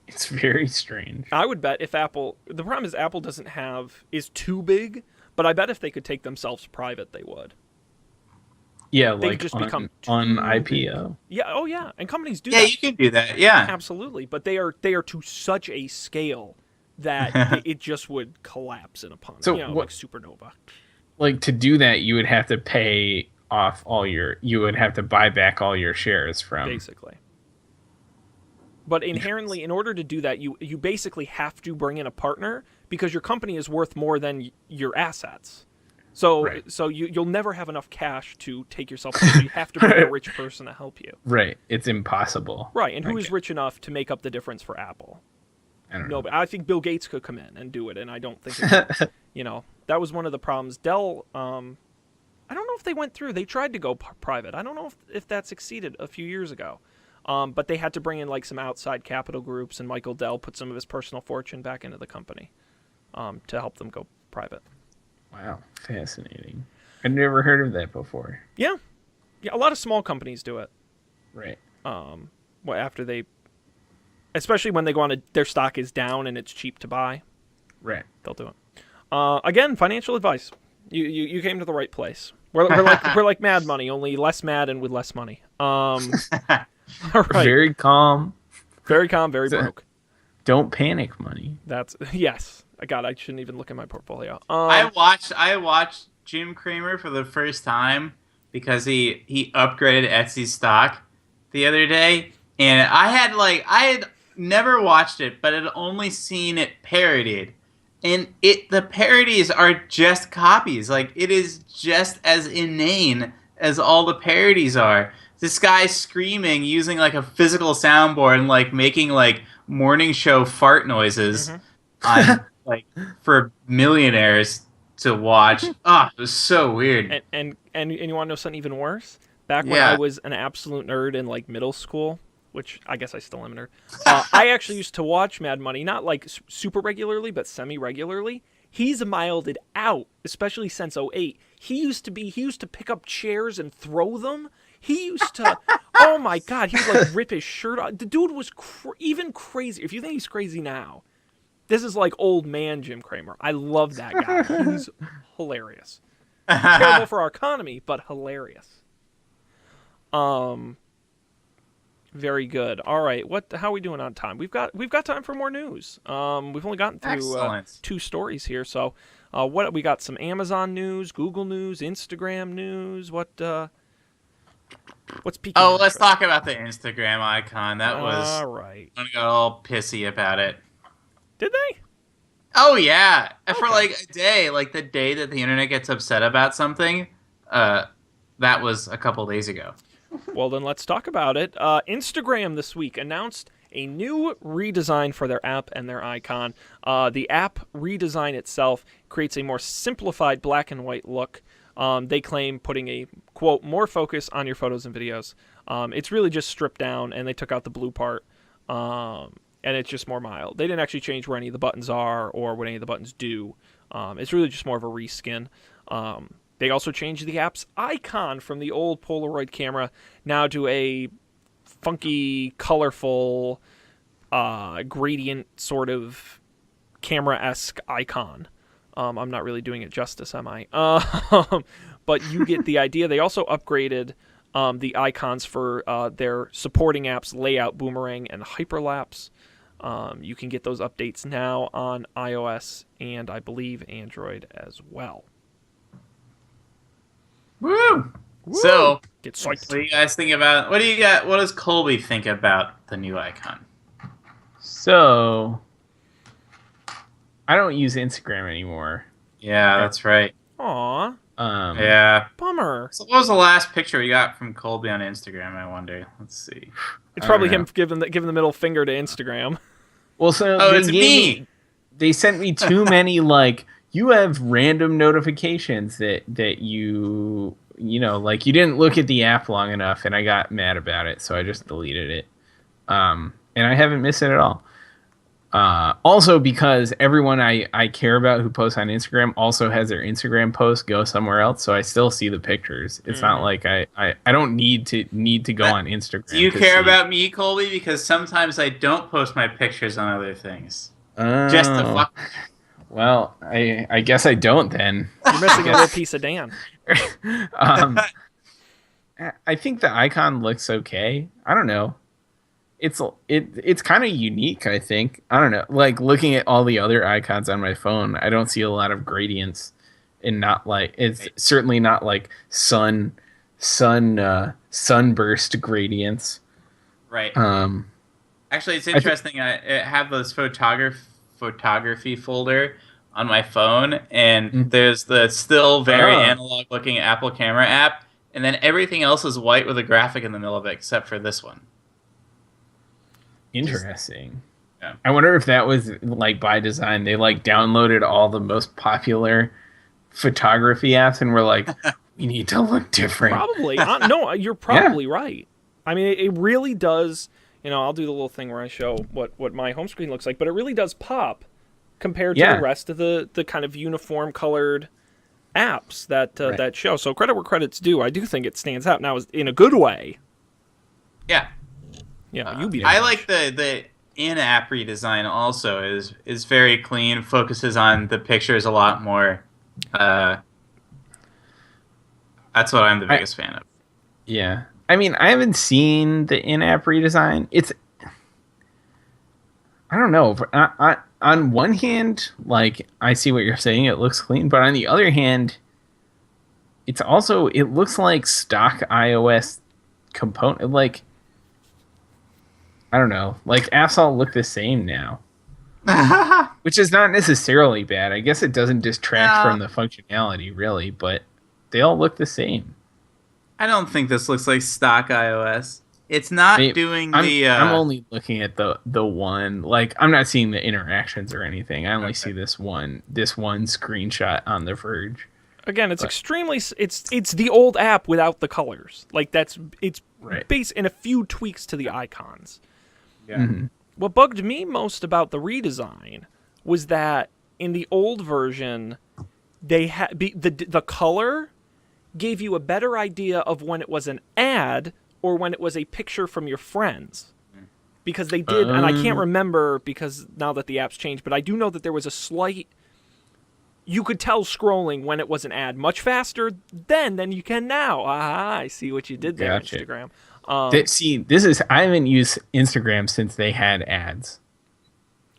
It's very strange. I would bet if the problem is Apple is too big, but I bet if they could take themselves private, they would. Yeah, They've like just on, become on IPO. Yeah, oh yeah, and companies do Yeah, that. you can do that. Yeah. Absolutely, but they are to such a scale that it just would collapse in upon So like supernova. Like to do that, you would have to pay off you would have to buy back all your shares from. Basically. But inherently, in order to do that, you basically have to bring in a partner because your company is worth more than your assets. So Right. so you'll never have enough cash to take yourself. So you have to bring a rich person to help you. Right. It's impossible. Right, and who is Okay. rich enough to make up the difference for Apple? I don't No, know. but I think Bill Gates could come in and do it, and I don't think that was one of the problems. Dell, I don't know if they went through. They tried to go private. I don't know if that succeeded a few years ago. But they had to bring in like some outside capital groups, and Michael Dell put some of his personal fortune back into the company to help them go private. Wow, fascinating. I'd never heard of that before. Yeah, a lot of small companies do it. Right. After especially when they go on their stock is down and it's cheap to buy, Right. they'll do it. Again, financial advice. You came to the right place. We're like Mad Money, only less mad and with less money. All right. Very calm. Very calm, very So- broke. Don't panic money. That's yes. God, I shouldn't even look at my portfolio. I watched Jim Cramer for the first time because he upgraded Etsy stock the other day, and I had never watched it, but had only seen it parodied, and the parodies are just copies. Like it is just as inane as all the parodies are. This guy screaming using like a physical soundboard and like making like morning show fart noises on like for millionaires to watch. Oh, it was so weird. and you want to know something even worse? Back when Yeah. I was an absolute nerd in like middle school, which I guess I still am a nerd. I actually used to watch Mad Money, not like super regularly, but semi-regularly. He's miled it out, especially since 2008. He used to pick up chairs and throw them. He used to, oh my God, he would like rip his shirt off. The dude was even crazy. If you think he's crazy now, this is like old man Jim Cramer. I love that guy. He's hilarious. Terrible for our economy, but hilarious. Very good. All right, how are we doing on time? We've got time for more news. We've only gotten through Excellent. 2 stories here, so What we got? Some Amazon news, Google news, Instagram news. What's peaking? Oh, your let's interest? talk about the Instagram icon. That was All right. I got all pissy about it. Did they? Oh yeah, and for Okay. like a day, like the day that the internet gets upset about something, that was a couple days ago. Well, then let's talk about it. Instagram this week announced a new redesign for their app and their icon. The app redesign itself creates a more simplified black and white look. They claim putting a, quote, more focus on your photos and videos. It's really just stripped down, and they took out the blue part, and it's just more mild. They didn't actually change where any of the buttons are or what any of the buttons do. It's really just more of a reskin. They also changed the app's icon from the old Polaroid camera now to a funky, colorful, gradient sort of camera-esque icon. I'm not really doing it justice, am I? But you get the idea. They also upgraded the icons for their supporting apps, Layout, Boomerang, and Hyperlapse. You can get those updates now on iOS and, I believe, Android as well. Woo! So, Get what psyched. do you guys think about? What do you got? What does Colby think about the new icon? So, I don't use Instagram anymore. Yeah, that's right. Aw, Yeah. bummer. So, what was the last picture we got from Colby on Instagram? I wonder. Let's see. It's I probably don't him giving the middle finger to Instagram. Well, so Oh, they it's gave me. They sent me too many like you have random notifications that you know like you didn't look at the app long enough, and I got mad about it, so I just deleted it. And I haven't missed it at all. Also, because everyone I care about who posts on Instagram also has their Instagram post go somewhere else, so I still see the pictures. It's not like I don't need to go on Instagram. Do you to care see- about me, Colby? Because sometimes I don't post my pictures on other things. Oh, Just to fuck. well, I guess I don't then. You're missing a little piece of Dan. I think the icon looks okay. I don't know. It's kind of unique, I think. I don't know. Like looking at all the other icons on my phone, I don't see a lot of gradients, and not like it's certainly not like sunburst gradients. Right. Um, Actually, it's interesting. I have this photography folder on my phone, and there's the still very analog-looking Apple camera app, and then everything else is white with a graphic in the middle of it, except for this one. Interesting. Yeah. I wonder if that was like by design. They like downloaded all the most popular photography apps and were like, we need to look different. Probably. No, you're probably right. I mean, it really does. You know, I'll do the little thing where I show what my home screen looks like, but it really does pop compared to Yeah. the rest of the kind of uniform colored apps that that show. So credit where credit's due. I do think it stands out now in a good way. Yeah. Yeah, you beat it. I like the in-app redesign also is very clean, focuses on the pictures a lot more. That's what I'm the biggest fan of. Yeah. I mean, I haven't seen the in-app redesign. I don't know. On one hand, like, I see what you're saying. It looks clean. But on the other hand, it looks like stock iOS component. Like, I don't know. Like, apps all look the same now. Which is not necessarily bad. I guess it doesn't distract from the functionality, really. But they all look the same. I don't think this looks like stock iOS. It's not doing I'm only looking at the one. Like, I'm not seeing the interactions or anything. I only see this one screenshot on The Verge. Again, it's extremely. It's the old app without the colors. Like it's Right. based in a few tweaks to the icons. Yeah. Mm-hmm. What bugged me most about the redesign was that in the old version, they had the color gave you a better idea of when it was an ad or when it was a picture from your friends. Because they did, and I can't remember because now that the app's changed, but I do know that there was a slight. You could tell scrolling when it was an ad much faster then than you can now. I see what you did there, Gotcha. Instagram. I haven't used Instagram since they had ads.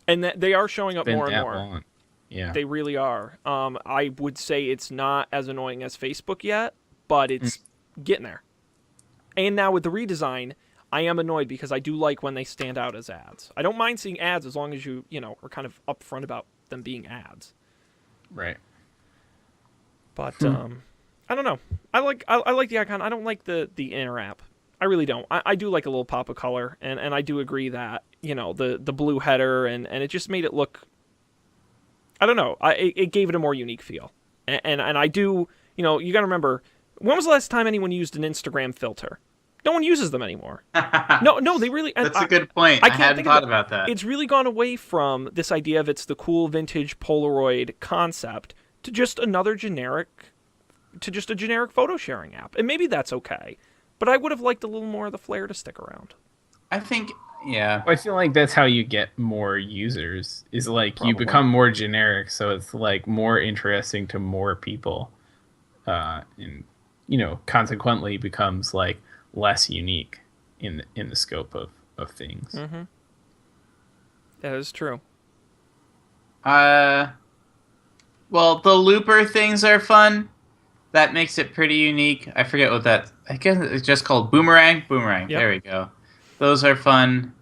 And they are showing up Been more and that more. long. Yeah. They really are. I would say it's not as annoying as Facebook yet, but it's getting there. And now with the redesign, I am annoyed because I do like when they stand out as ads. I don't mind seeing ads as long as you know, are kind of upfront about them being ads. Right. But I don't know. I like the icon. I don't like the inner app. I really don't. I do like a little pop of color, and I do agree that, you know, the blue header and it just made it look, I don't know. It gave it a more unique feel. And I do, you know, you got to remember, when was the last time anyone used an Instagram filter? No one uses them anymore. No, they really. That's a good point. I hadn't thought about that. It's really gone away from this idea of it's the cool vintage Polaroid concept to just a generic photo sharing app. And maybe that's okay. But I would have liked a little more of the flair to stick around. I think, yeah. I feel like that's how you get more users, is like Probably. you become more generic, so it's like more interesting to more people. And, you know, consequently becomes like less unique in the scope of things. Mm-hmm. That is true. Well, the looper things are fun. That makes it pretty unique. I forget what that... I guess it's just called Boomerang. Boomerang. Yep. There we go. Those are fun.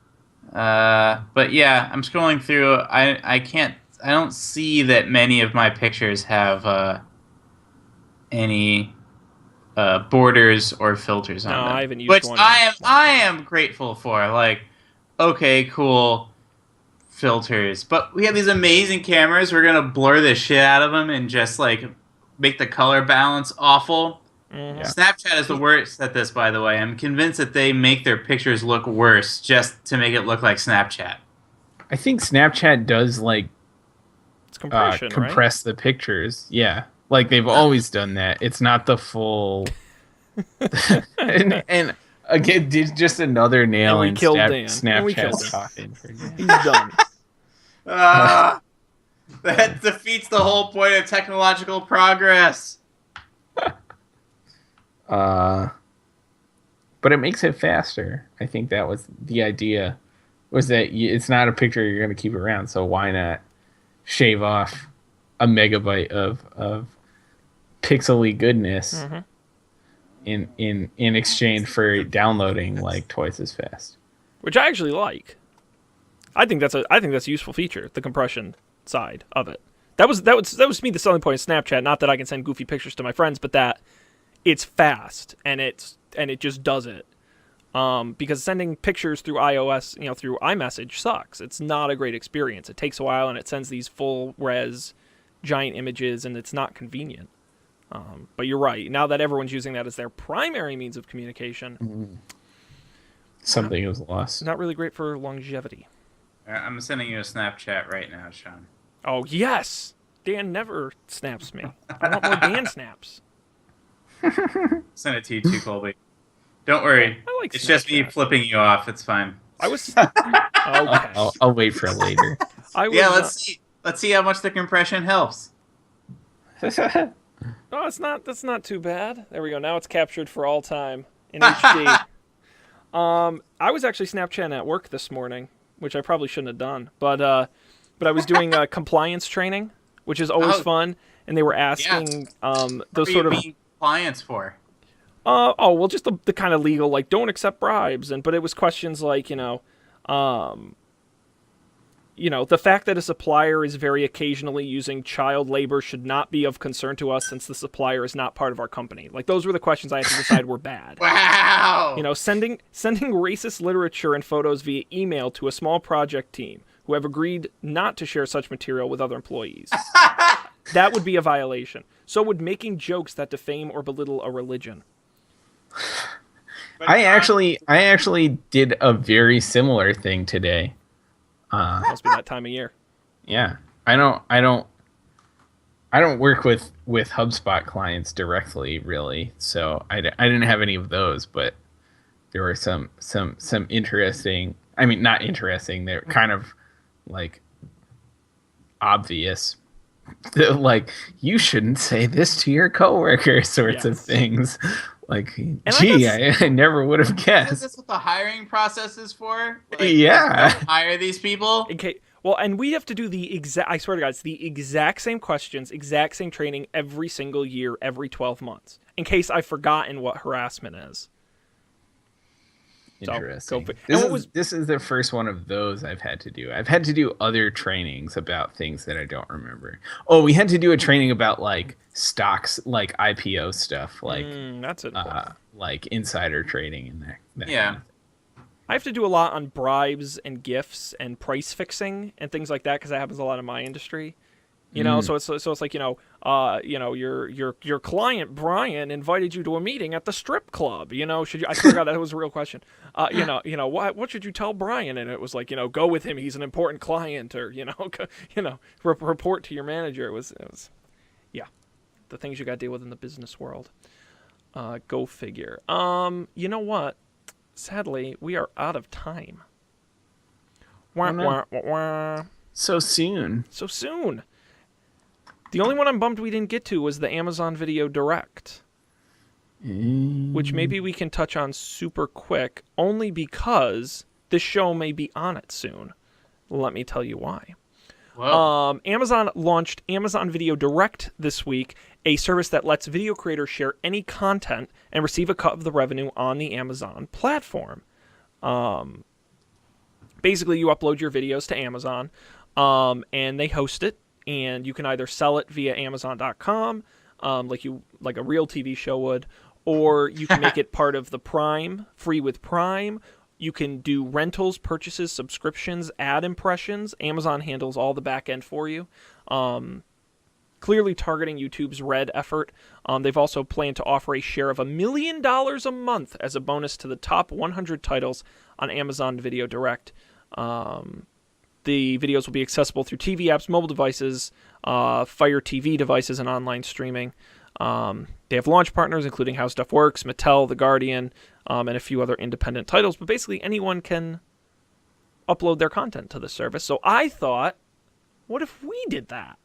But yeah, I'm scrolling through. I don't see that many of my pictures have any borders or filters on them. I haven't used which one. I am grateful for. Like, okay, cool, filters. But we have these amazing cameras. We're gonna blur the shit out of them and just like make the color balance awful. Mm-hmm. Yeah. Snapchat is the worst at this, by the way. I'm convinced that they make their pictures look worse just to make it look like Snapchat. I think Snapchat does like It's compression, compress the pictures. Yeah, like they've always done that. It's not the full. and again, just another nail in Snapchat's coffin. He's done. That defeats the whole point of technological progress. But it makes it faster. I think that was the idea. Was that it's not a picture you're going to keep around, so why not shave off a megabyte of pixely goodness in exchange for downloading like twice as fast? Which I actually like. I think that's a useful feature, the compression side of it. That was to me the selling point of Snapchat. Not that I can send goofy pictures to my friends, but that it's fast and it just does it. Because sending pictures through iOS, you know, through iMessage sucks. It's not a great experience. It takes a while and it sends these full res giant images and it's not convenient. But you're right. Now that everyone's using that as their primary means of communication, something is lost. Not really great for longevity. I'm sending you a Snapchat right now, Sean. Oh, yes! Dan never snaps me. I want more Dan snaps. Send it to you too, Colby. Don't worry. I like it's Snapchat. just me flipping you off. It's fine. I was... Okay. I'll wait for later. Let's see how much the compression helps. No, that's not too bad. There we go. Now it's captured for all time in HD. I was actually Snapchatting at work this morning, which I probably shouldn't have done. But I was doing compliance training, which is always fun, and they were asking those sort of compliance for. Well, just the kind of legal, like, don't accept bribes, but it was questions like, the fact that a supplier is very occasionally using child labor should not be of concern to us since the supplier is not part of our company. Like, those were the questions I had to decide were bad. Wow! Sending racist literature and photos via email to a small project team who have agreed not to share such material with other employees. That would be a violation. So would making jokes that defame or belittle a religion. I actually did a very similar thing today. Must be that time of year. Yeah, I don't work with HubSpot clients directly, really. So I didn't have any of those, but there were some interesting. I mean, not interesting. They're kind of like obvious. Like, you shouldn't say this to your coworker sorts of things. Like, I never would have guessed. Is this what the hiring process is for? Like, yeah. hire these people? Well, and we have to do the exact, I swear to God, it's the exact same questions, exact same training every single year, every 12 months, in case I've forgotten what harassment is. Interesting. So, this is the first one of those I've had to do. I've had to do other trainings about things that I don't remember. Oh, we had to do a training about like stocks, like IPO stuff, like that's it. Like insider trading in there. Yeah. I have to do a lot on bribes and gifts and price fixing and things like that because that happens a lot in my industry. You know, so it's like your client Brian invited you to a meeting at the strip club. You know, should you? I swear to God, that was a real question. What should you tell Brian? And it was like, go with him. He's an important client, or report to your manager. It was, yeah, the things you got to deal with in the business world. Go figure. You know what? Sadly, we are out of time. So soon. So soon. The only one I'm bummed we didn't get to was the Amazon Video Direct, which maybe we can touch on super quick, only because this show may be on it soon. Let me tell you why. Amazon launched Amazon Video Direct this week, a service that lets video creators share any content and receive a cut of the revenue on the Amazon platform. Basically, you upload your videos to Amazon, and they host it. And you can either sell it via Amazon.com, like a real TV show would, or you can make it part of the Prime, free with Prime. You can do rentals, purchases, subscriptions, ad impressions. Amazon handles all the back end for you. Clearly targeting YouTube's Red effort. They've also planned to offer a share of $1 million a month as a bonus to the top 100 titles on Amazon Video Direct. The videos will be accessible through TV apps, mobile devices, Fire TV devices, and online streaming. They have launch partners, including How Stuff Works, Mattel, The Guardian, and a few other independent titles. But basically, anyone can upload their content to the service. So I thought, what if we did that?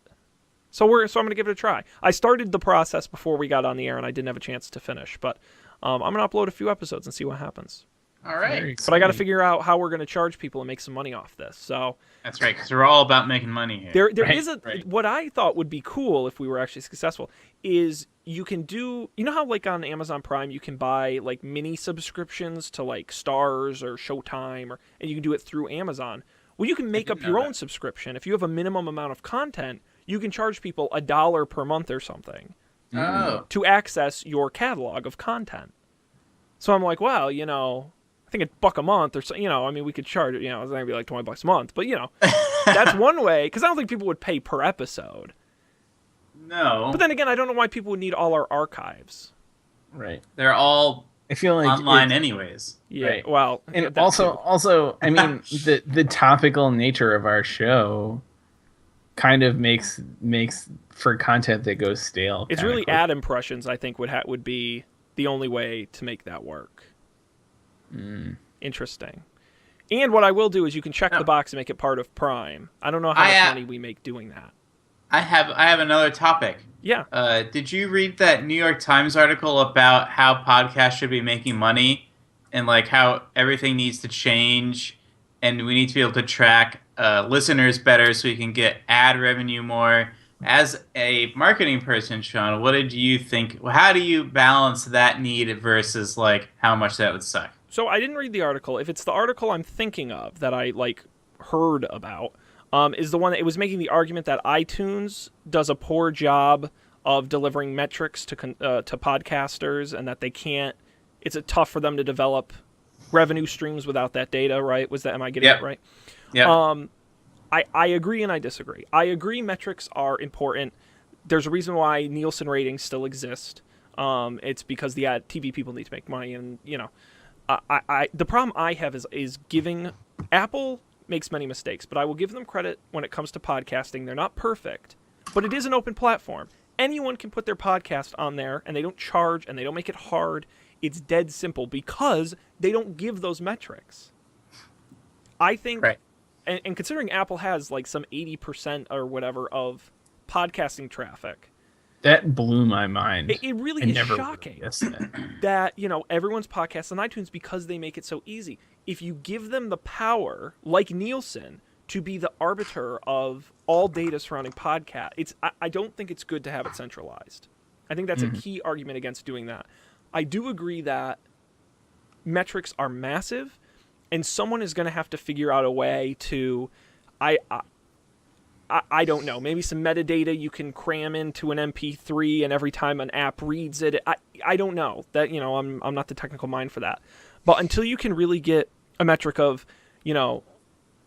So I'm going to give it a try. I started the process before we got on the air, and I didn't have a chance to finish. But I'm going to upload a few episodes and see what happens. All right. But I got to figure out how we're going to charge people and make some money off this. So that's right, because we're all about making money here. There is what I thought would be cool if we were actually successful is you can do, how like on Amazon Prime you can buy like mini subscriptions to like Starz or Showtime, and you can do it through Amazon. Well, you can make up your own subscription. If you have a minimum amount of content, you can charge people $1 per month or something to access your catalog of content. So I'm like, wow, I think it's $1 a month or so, we could charge it, it's not going to be like $20 a month, but that's one way, because I don't think people would pay per episode. No. But then again, I don't know why people would need all our archives. Right. They're all I feel like online anyways. Yeah, right. Well. And also, I mean, the topical nature of our show kind of makes for content that goes stale. It's really ad impressions, I think, would be the only way to make that work. Interesting. And what I will do is you can check the box and make it part of Prime. I don't know how much money we make doing that. I have another topic. Yeah. Did you read that New York Times article about how podcasts should be making money and like how everything needs to change and we need to be able to track listeners better so we can get ad revenue more? As a marketing person, Sean, what did you think? How do you balance that need versus like how much that would suck? So I didn't read the article. If it's the article I'm thinking of that I heard about, is the one that it was making the argument that iTunes does a poor job of delivering metrics to podcasters, and that they can't. It's tough for them to develop revenue streams without that data. Right? Am I getting it right? Yeah. I agree and I disagree. I agree metrics are important. There's a reason why Nielsen ratings still exist. It's because the TV people need to make money, and the problem I have is giving. Apple makes many mistakes, but I will give them credit when it comes to podcasting. They're not perfect, but it is an open platform. Anyone can put their podcast on there, and they don't charge, and they don't make it hard. It's dead simple because they don't give those metrics. I think, and considering Apple has like some 80% or whatever of podcasting traffic, that blew my mind. It really is shocking that everyone's podcast on iTunes because they make it so easy. If you give them the power, like Nielsen, to be the arbiter of all data surrounding podcast. I don't think it's good to have it centralized. I think that's a key argument against doing that. I do agree that metrics are massive, and someone is going to have to figure out a way to, I don't know, maybe some metadata you can cram into an MP3, and every time an app reads it, I don't know. That, you know, I'm not the technical mind for that. But until you can really get a metric of, you know,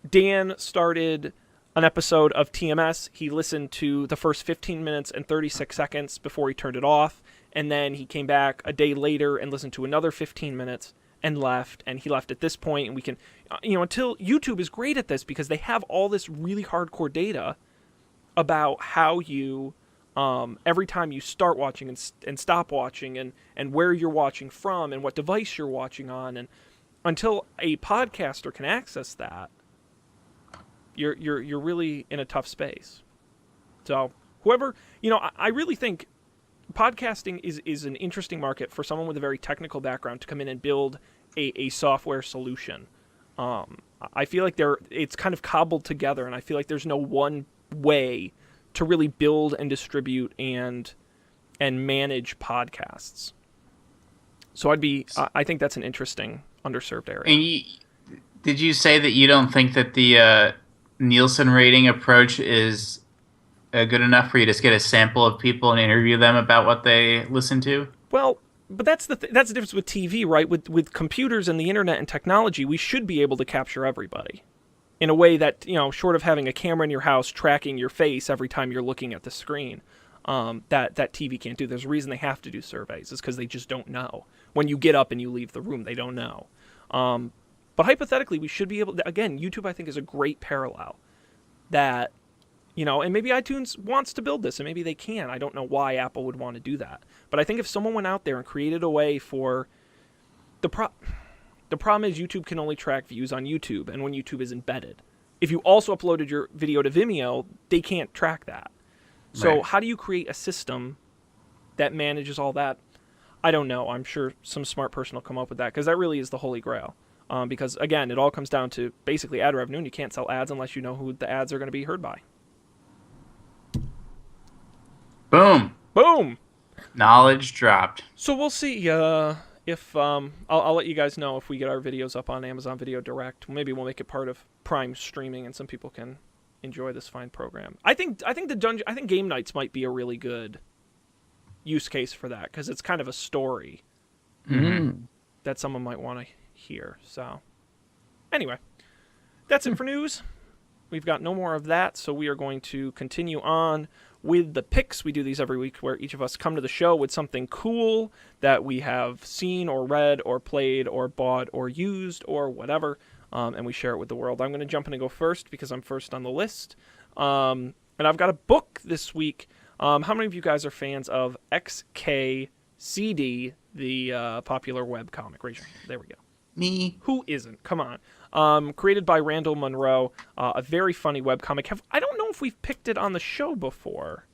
Dan started an episode of TMS, he listened to the first 15 minutes and 36 seconds before he turned it off, and then he came back a day later and listened to another 15 minutes and left, and he left at this point, and we can, you know, until YouTube is great at this because they have all this really hardcore data about how you, every time you start watching and stop watching, and where you're watching from, and what device you're watching on, and until a podcaster can access that, you're really in a tough space. So whoever, you know, I really think podcasting is an interesting market for someone with a very technical background to come in and build a software solution. I feel like it's kind of cobbled together, and I feel like there's no one way to really build and distribute and manage podcasts. So I think that's an interesting underserved area. And did you say that you don't think that the Nielsen rating approach is good enough for you to just get a sample of people and interview them about what they listen to? Well, but that's the difference with TV, right? With computers and the internet and technology, we should be able to capture everybody in a way that, you know, short of having a camera in your house tracking your face every time you're looking at the screen, that TV can't do. There's a reason they have to do surveys, is because they just don't know. When you get up and you leave the room, they don't know. But hypothetically, we should be able to, again, YouTube, I think, is a great parallel that, you know, and maybe iTunes wants to build this, and maybe they can. I don't know why Apple would want to do that. But I think if someone went out there and created a way for the problem is YouTube can only track views on YouTube, and when YouTube is embedded. If you also uploaded your video to Vimeo, they can't track that. So Right. how do you create a system that manages all that? I don't know. I'm sure some smart person will come up with that, because that really is the holy grail. Because, again, it all comes down to basically ad revenue, and you can't sell ads unless you know who the ads are going to be heard by. Boom. Boom! Knowledge dropped. So we'll see if I'll let you guys know if we get our videos up on Amazon Video Direct. Maybe we'll make it part of Prime streaming, and some people can enjoy this fine program. I think game nights might be a really good use case for that, because it's kind of a story that someone might want to hear. So anyway, that's it for news. We've got no more of that, so we are going to continue on with the picks. We do these every week, where each of us come to the show with something cool that we have seen or read or played or bought or used or whatever, and we share it with the world. I'm going to jump in and go first because I'm first on the list. And I've got a book this week. How many of you guys are fans of XKCD, the popular webcomic? Raise your hand. There we go. Me. Who isn't? Come on. Created by Randall Munroe, a very funny webcomic. I don't know if we've picked it on the show before.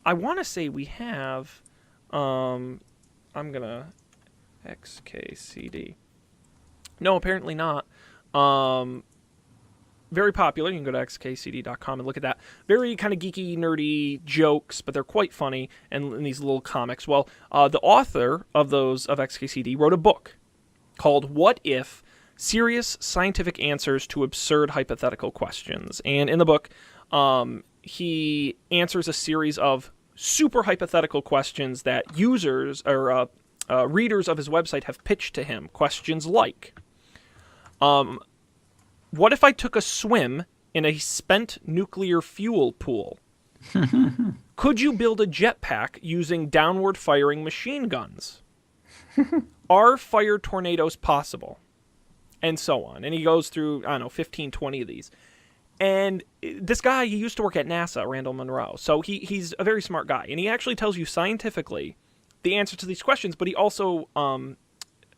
I want to say we have. I'm going to... XKCD. No, apparently not. Very popular. You can go to xkcd.com and look at that. Very kind of geeky, nerdy jokes, but they're quite funny, and in these little comics. Well, the author of XKCD wrote a book called What If? Serious Scientific Answers to Absurd Hypothetical Questions. And in the book, he answers a series of super hypothetical questions that users or readers of his website have pitched to him. Questions like, what if I took a swim in a spent nuclear fuel pool? Could you build a jetpack using downward firing machine guns? Are fire tornadoes possible? And so on. And he goes through, 15, 20 of these. And this guy, he used to work at NASA, Randall Munroe. So he's a very smart guy. And he actually tells you scientifically the answer to these questions, but he also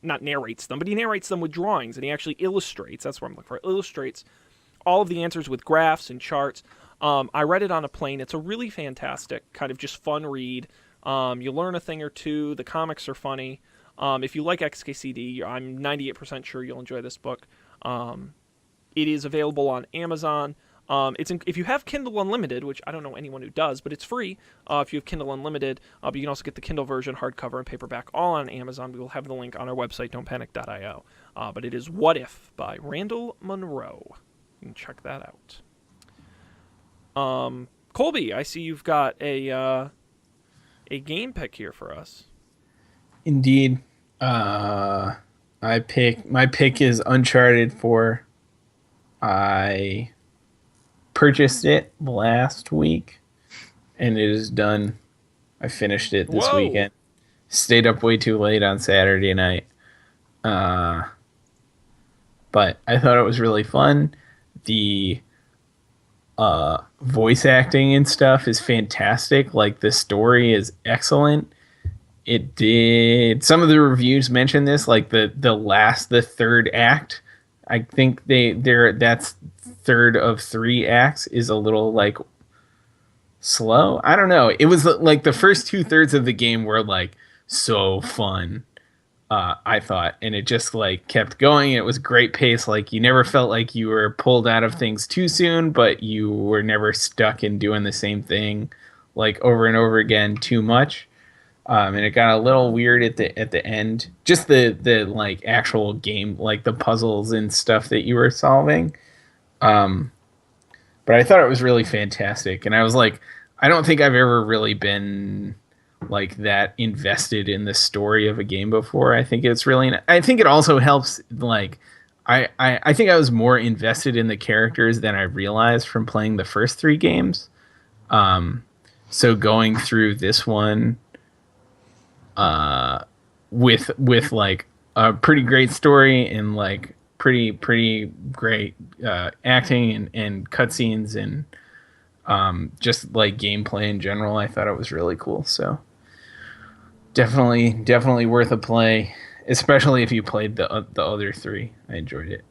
not narrates them, but he narrates them with drawings. And he actually illustrates, that's what I'm looking for, illustrates all of the answers with graphs and charts. I read it on a plane. It's a really fantastic, kind of just fun read. You learn a thing or two. The comics are funny. If you like XKCD, I'm 98% sure you'll enjoy this book. It is available on Amazon. If you have Kindle Unlimited, which I don't know anyone who does, but it's free if you have Kindle Unlimited. But you can also get the Kindle version, hardcover, and paperback, all on Amazon. We will have the link on our website, don'tpanic.io. But it is What If by Randall Munroe. You can check that out. Colby, I see you've got a game pick here for us. Indeed. My pick is Uncharted 4. I purchased it last week, and it is done. I finished it this weekend. Stayed up way too late on Saturday night. But I thought it was really fun. The voice acting and stuff is fantastic. Like, the story is excellent. It did. Some of the reviews mention this, like the third act. I think that's third of 3 acts is a little like slow. I don't know. It was like the first 2/3 of the game were like so fun. I thought, and it just like kept going. It was great pace. Like, you never felt like you were pulled out of things too soon, but you were never stuck in doing the same thing like over and over again too much. And it got a little weird at the end. Just the like actual game, like the puzzles and stuff that you were solving. But I thought it was really fantastic, and I was like, I don't think I've ever really been like that invested in the story of a game before. I think it's really. I think it also helps. Like, I think I was more invested in the characters than I realized from playing the first 3 games. So going through this one. With like a pretty great story and like pretty great acting and cutscenes and just like gameplay in general, I thought it was really cool. So definitely worth a play, especially if you played the other 3. I enjoyed it.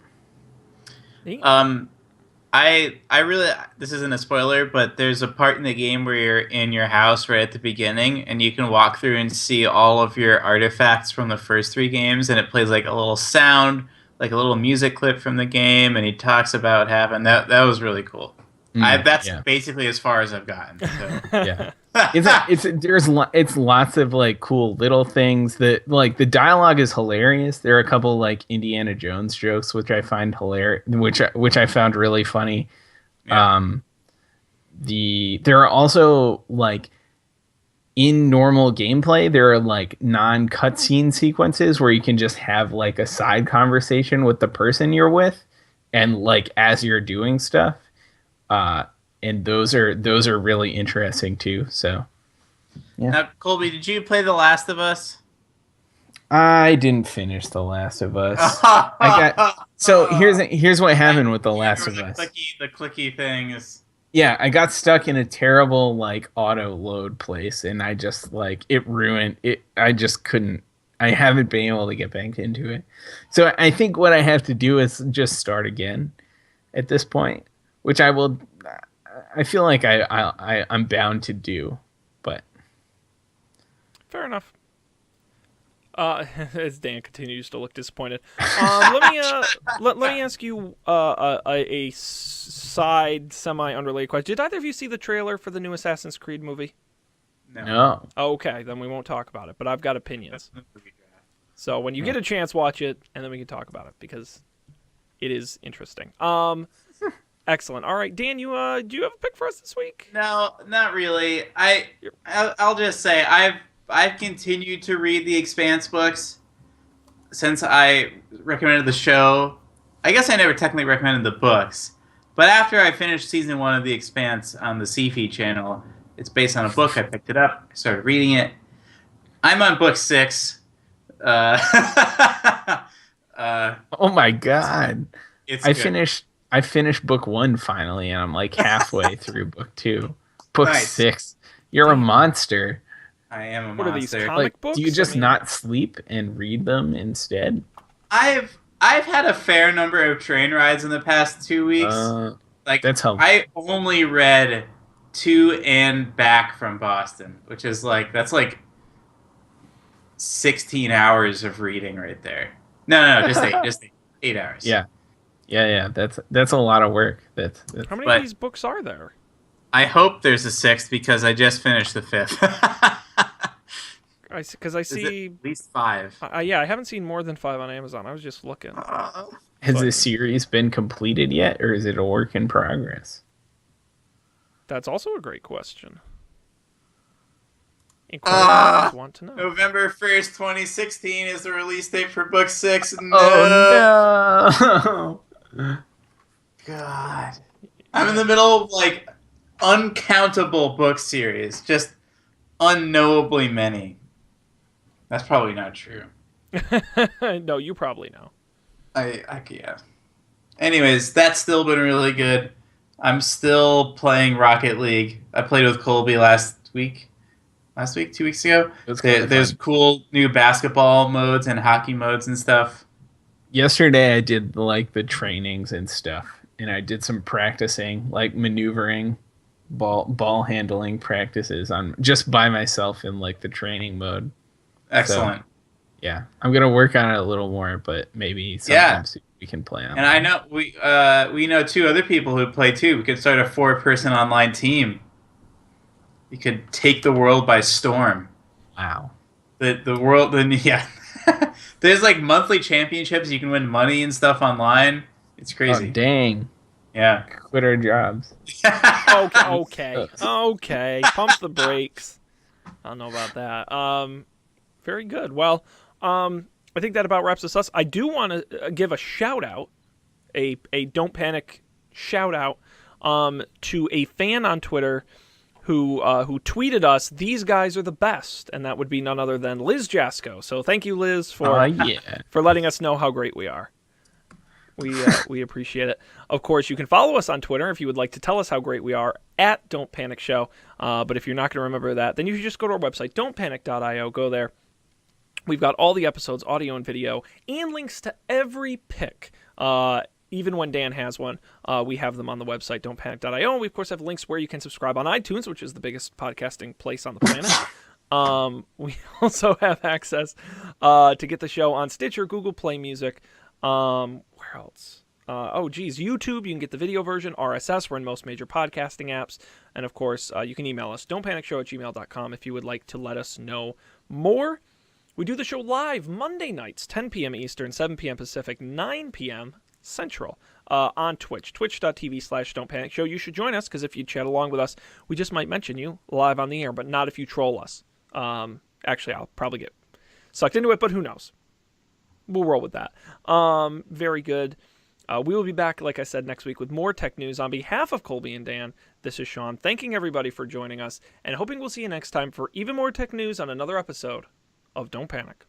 I really, this isn't a spoiler, but there's a part in the game where you're in your house right at the beginning, and you can walk through and see all of your artifacts from the first 3 games, and it plays like a little sound, like a little music clip from the game, and he talks about having that. That was really cool. That's basically as far as I've gotten. So. Yeah. It's lots of like cool little things that like the dialogue is hilarious. There are a couple like Indiana Jones jokes which I find hilarious, which I found really funny. Yeah. There are also like in normal gameplay there are like non-cutscene sequences where you can just have like a side conversation with the person you're with, and like as you're doing stuff. And those are really interesting too. So, yeah. Now, Colby, did you play The Last of Us? I didn't finish The Last of Us. Here's what happened with The Last of Us. The clicky thing is. Yeah, I got stuck in a terrible like auto load place, and I just like it ruined it. I just couldn't. I haven't been able to get back into it. So I think what I have to do is just start again at this point, which I will. I feel like I'm bound to do, but fair enough. As Dan continues to look disappointed, let me ask you a side semi-unrelated question. Did either of you see the trailer for the new Assassin's Creed movie? No. Okay, then we won't talk about it. But I've got opinions. So when you get a chance, watch it, and then we can talk about it because it is interesting. Excellent. All right, Dan, do you have a pick for us this week? No, not really. I'll just say I've continued to read the Expanse books since I recommended the show. I guess I never technically recommended the books, but after I finished season 1 of the Expanse on the Sci-Fi channel, it's based on a book. I picked it up, I started reading it. I'm on book 6. Oh my god! I finished book 1 finally, and I'm like halfway through book 2. Book 6. You're a monster. I am a monster. What are these comic books? Do you just not sleep and read them instead? I've had a fair number of train rides in the past 2 weeks. That's helpful. I only read to and back from Boston, which is that's 16 hours of reading right there. No, just 8 hours. Yeah. Yeah, that's a lot of work. That's How many But- of these books are there? I hope there's a sixth because I just finished the fifth. Because I Is it see. at least 5? Yeah, I haven't seen more than 5 on Amazon. I was just looking. Has But- the series been completed yet, or is it a work in progress? That's also a great question. Inquirers want to know. November 1st, 2016 is the release date for book 6. No. Oh no! God. I'm in the middle of like uncountable book series. Just unknowably many. That's probably not true. No, you probably know. Yeah. Anyways, that's still been really good. I'm still playing Rocket League. I played with Colby last week, 2 weeks ago. It was kinda There's fun. cool new basketball modes and hockey modes and stuff. Yesterday I did like the trainings and stuff, and I did some practicing, like maneuvering, ball handling practices on just by myself in like the training mode. Excellent. Yeah, I'm gonna work on it a little more, but maybe sometime soon we can play on. And I know we know 2 other people who play too. We could start a 4-person online team. We could take the world by storm. Wow. The world, yeah. There's like monthly championships. You can win money and stuff online. It's Oh, crazy. dang. Yeah. Quit our jobs. Okay. Pump the brakes. I don't know about that. Very good. Well, I think that about wraps us up. I do want to give a shout out, a Don't Panic shout out, to a fan on Twitter who tweeted us, "These guys are the best," and that would be none other than Liz Jasko. So thank you, Liz, for Yeah. for letting us know how great we are. We appreciate it. Of course, you can follow us on Twitter if you would like to tell us how great we are at Don't Panic Show. But if you're not going to remember that, then you should just go to our website, don'tpanic.io. Go there. We've got all the episodes, audio and video, and links to every pick. Even when Dan has one, we have them on the website, don'tpanic.io. And we, of course, have links where you can subscribe on iTunes, which is the biggest podcasting place on the planet. We also have access to get the show on Stitcher, Google Play Music. Where else? YouTube. You can get the video version. RSS. We're in most major podcasting apps. And, of course, you can email us, don'tpanicshow@gmail.com, if you would like to let us know more. We do the show live Monday nights, 10 p.m. Eastern, 7 p.m. Pacific, 9 p.m. Central, on Twitch, twitch.tv/don'tpanicshow. You should join us, because if you chat along with us, we just might mention you live on the air, but not if you troll us. Actually, I'll probably get sucked into it, but who knows? We'll roll with that. Very good. We will be back, like I said, next week with more tech news. On behalf of Colby and Dan, this is Sean, thanking everybody for joining us, and hoping we'll see you next time for even more tech news on another episode of Don't Panic.